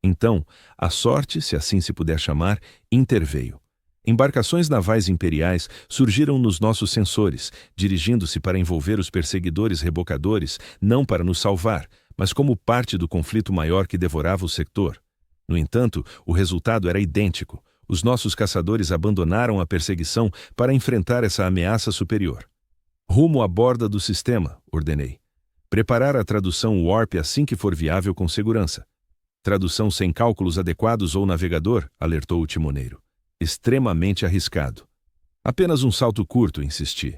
Então, a sorte, se assim se puder chamar, interveio. Embarcações navais imperiais surgiram nos nossos sensores, dirigindo-se para envolver os perseguidores rebocadores, não para nos salvar, mas como parte do conflito maior que devorava o sector. No entanto, o resultado era idêntico. Os nossos caçadores abandonaram a perseguição para enfrentar essa ameaça superior. Rumo à borda do sistema, ordenei. Preparar a tradução Warp assim que for viável com segurança. Tradução sem cálculos adequados ou navegador, alertou o timoneiro. Extremamente arriscado. Apenas um salto curto, insisti.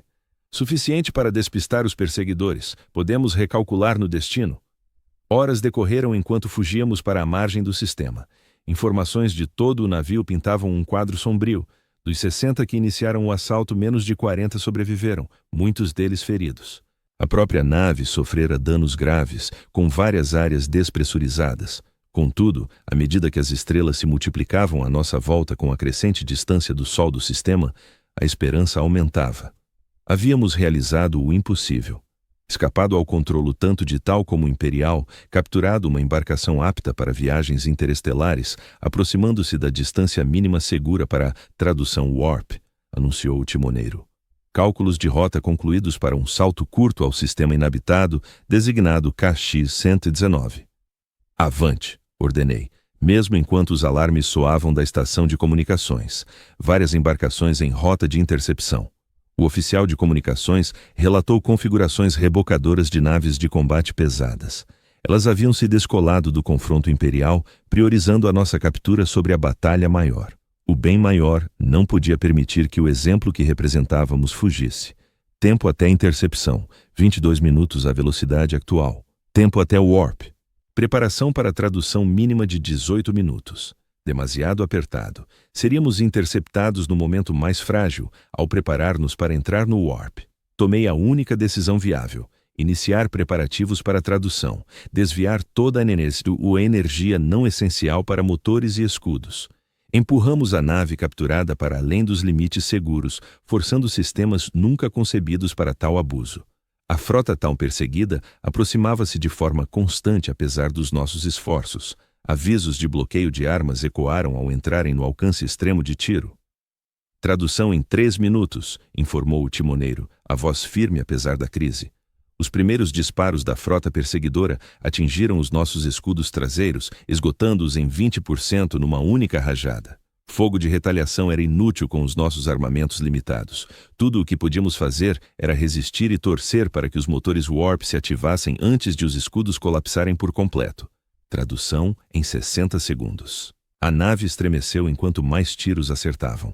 Suficiente para despistar os perseguidores. Podemos recalcular no destino. Horas decorreram enquanto fugíamos para a margem do sistema. Informações de todo o navio pintavam um quadro sombrio. Dos 60 que iniciaram o assalto, menos de 40 sobreviveram, muitos deles feridos. A própria nave sofrera danos graves, com várias áreas despressurizadas. Contudo, à medida que as estrelas se multiplicavam à nossa volta com a crescente distância do Sol do sistema, a esperança aumentava. Havíamos realizado o impossível. Escapado ao controlo tanto de Tal como Imperial, capturado uma embarcação apta para viagens interestelares, aproximando-se da distância mínima segura para a tradução Warp, anunciou o timoneiro. Cálculos de rota concluídos para um salto curto ao sistema inabitado, designado KX-119. Avante, ordenei, mesmo enquanto os alarmes soavam da estação de comunicações. Várias embarcações em rota de intercepção. O oficial de comunicações relatou configurações rebocadoras de naves de combate pesadas. Elas haviam se descolado do confronto imperial, priorizando a nossa captura sobre a batalha maior. O bem maior não podia permitir que o exemplo que representávamos fugisse. Tempo até intercepção, 22 minutos à velocidade atual. Tempo até Warp. Preparação para a tradução mínima de 18 minutos. Demasiado apertado. Seríamos interceptados no momento mais frágil, ao preparar-nos para entrar no Warp. Tomei a única decisão viável: iniciar preparativos para a tradução, desviar toda a energia não essencial para motores e escudos. Empurramos a nave capturada para além dos limites seguros, forçando sistemas nunca concebidos para tal abuso. A frota tão perseguida aproximava-se de forma constante apesar dos nossos esforços. Avisos de bloqueio de armas ecoaram ao entrarem no alcance extremo de tiro. Tradução em 3 minutos, informou o timoneiro, a voz firme apesar da crise. Os primeiros disparos da frota perseguidora atingiram os nossos escudos traseiros, esgotando-os em 20% numa única rajada. Fogo de retaliação era inútil com os nossos armamentos limitados. Tudo o que podíamos fazer era resistir e torcer para que os motores Warp se ativassem antes de os escudos colapsarem por completo. Tradução em 60 segundos. A nave estremeceu enquanto mais tiros acertavam.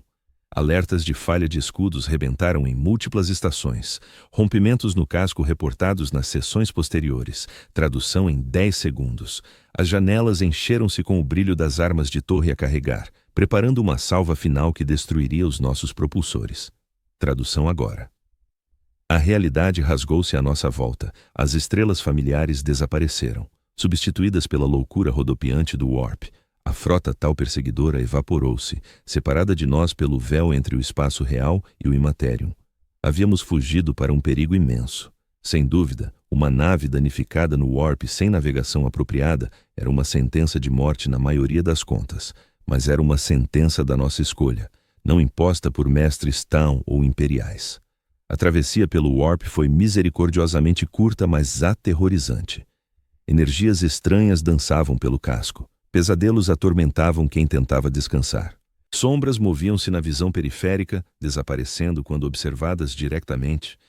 Alertas de falha de escudos rebentaram em múltiplas estações. Rompimentos no casco reportados nas seções posteriores. Tradução em 10 segundos. As janelas encheram-se com o brilho das armas de torre a carregar, preparando uma salva final que destruiria os nossos propulsores. Tradução agora. A realidade rasgou-se à nossa volta. As estrelas familiares desapareceram, substituídas pela loucura rodopiante do Warp. A frota tal perseguidora evaporou-se, separada de nós pelo véu entre o espaço real e o imaterium. Havíamos fugido para um perigo imenso. Sem dúvida, uma nave danificada no Warp sem navegação apropriada era uma sentença de morte na maioria das contas, mas era uma sentença da nossa escolha, não imposta por mestres Tau ou imperiais. A travessia pelo Warp foi misericordiosamente curta, mas aterrorizante. Energias estranhas dançavam pelo casco. Pesadelos atormentavam quem tentava descansar. Sombras moviam-se na visão periférica, desaparecendo quando observadas diretamente.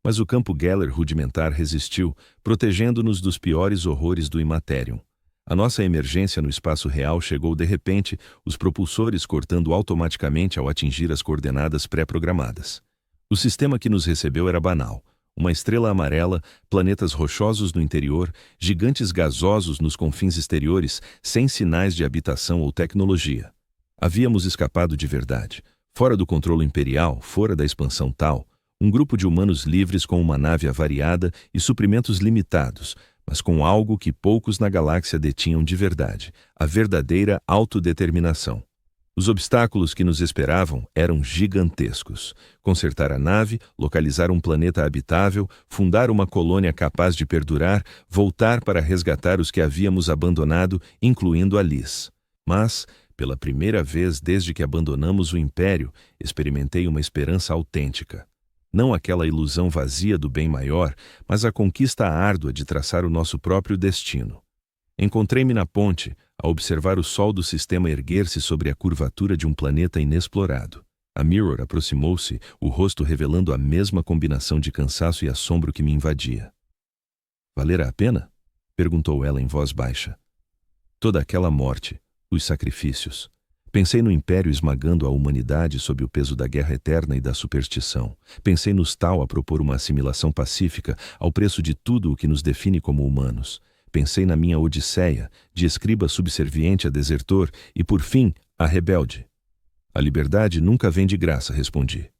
Mas o campo Geller rudimentar resistiu, protegendo-nos dos piores horrores do Imaterium. A nossa emergência no espaço real chegou de repente, os propulsores cortando automaticamente ao atingir as coordenadas pré-programadas. O sistema que nos recebeu era banal. Uma estrela amarela, planetas rochosos no interior, gigantes gasosos nos confins exteriores, sem sinais de habitação ou tecnologia. Havíamos escapado de verdade. Fora do controle imperial, fora da expansão Tau, um grupo de humanos livres com uma nave avariada e suprimentos limitados, mas com algo que poucos na galáxia detinham de verdade: a verdadeira autodeterminação. Os obstáculos que nos esperavam eram gigantescos. Consertar a nave, localizar um planeta habitável, fundar uma colônia capaz de perdurar, voltar para resgatar os que havíamos abandonado, incluindo a Liz. Mas, pela primeira vez desde que abandonamos o Império, experimentei uma esperança autêntica. Não aquela ilusão vazia do bem maior, mas a conquista árdua de traçar o nosso próprio destino. Encontrei-me na ponte, a observar o sol do sistema erguer-se sobre a curvatura de um planeta inexplorado. A Mirror aproximou-se, o rosto revelando a mesma combinação de cansaço e assombro que me invadia. "Valera a pena?" perguntou ela em voz baixa. Toda aquela morte, os sacrifícios. Pensei no império esmagando a humanidade sob o peso da guerra eterna e da superstição. Pensei nos Tao a propor uma assimilação pacífica ao preço de tudo o que nos define como humanos. Pensei na minha Odisseia, de escriba subserviente a desertor e, por fim, a rebelde. A liberdade nunca vem de graça, respondi.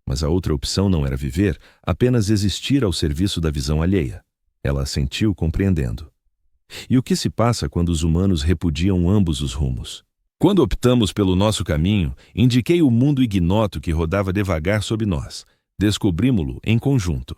Mas a outra opção não era viver, apenas existir ao serviço da visão alheia. Ela assentiu, compreendendo. E o que se passa quando os humanos repudiam ambos os rumos? Quando optamos pelo nosso caminho, indiquei o mundo ignoto que rodava devagar sob nós. Descobrimos-lo em conjunto.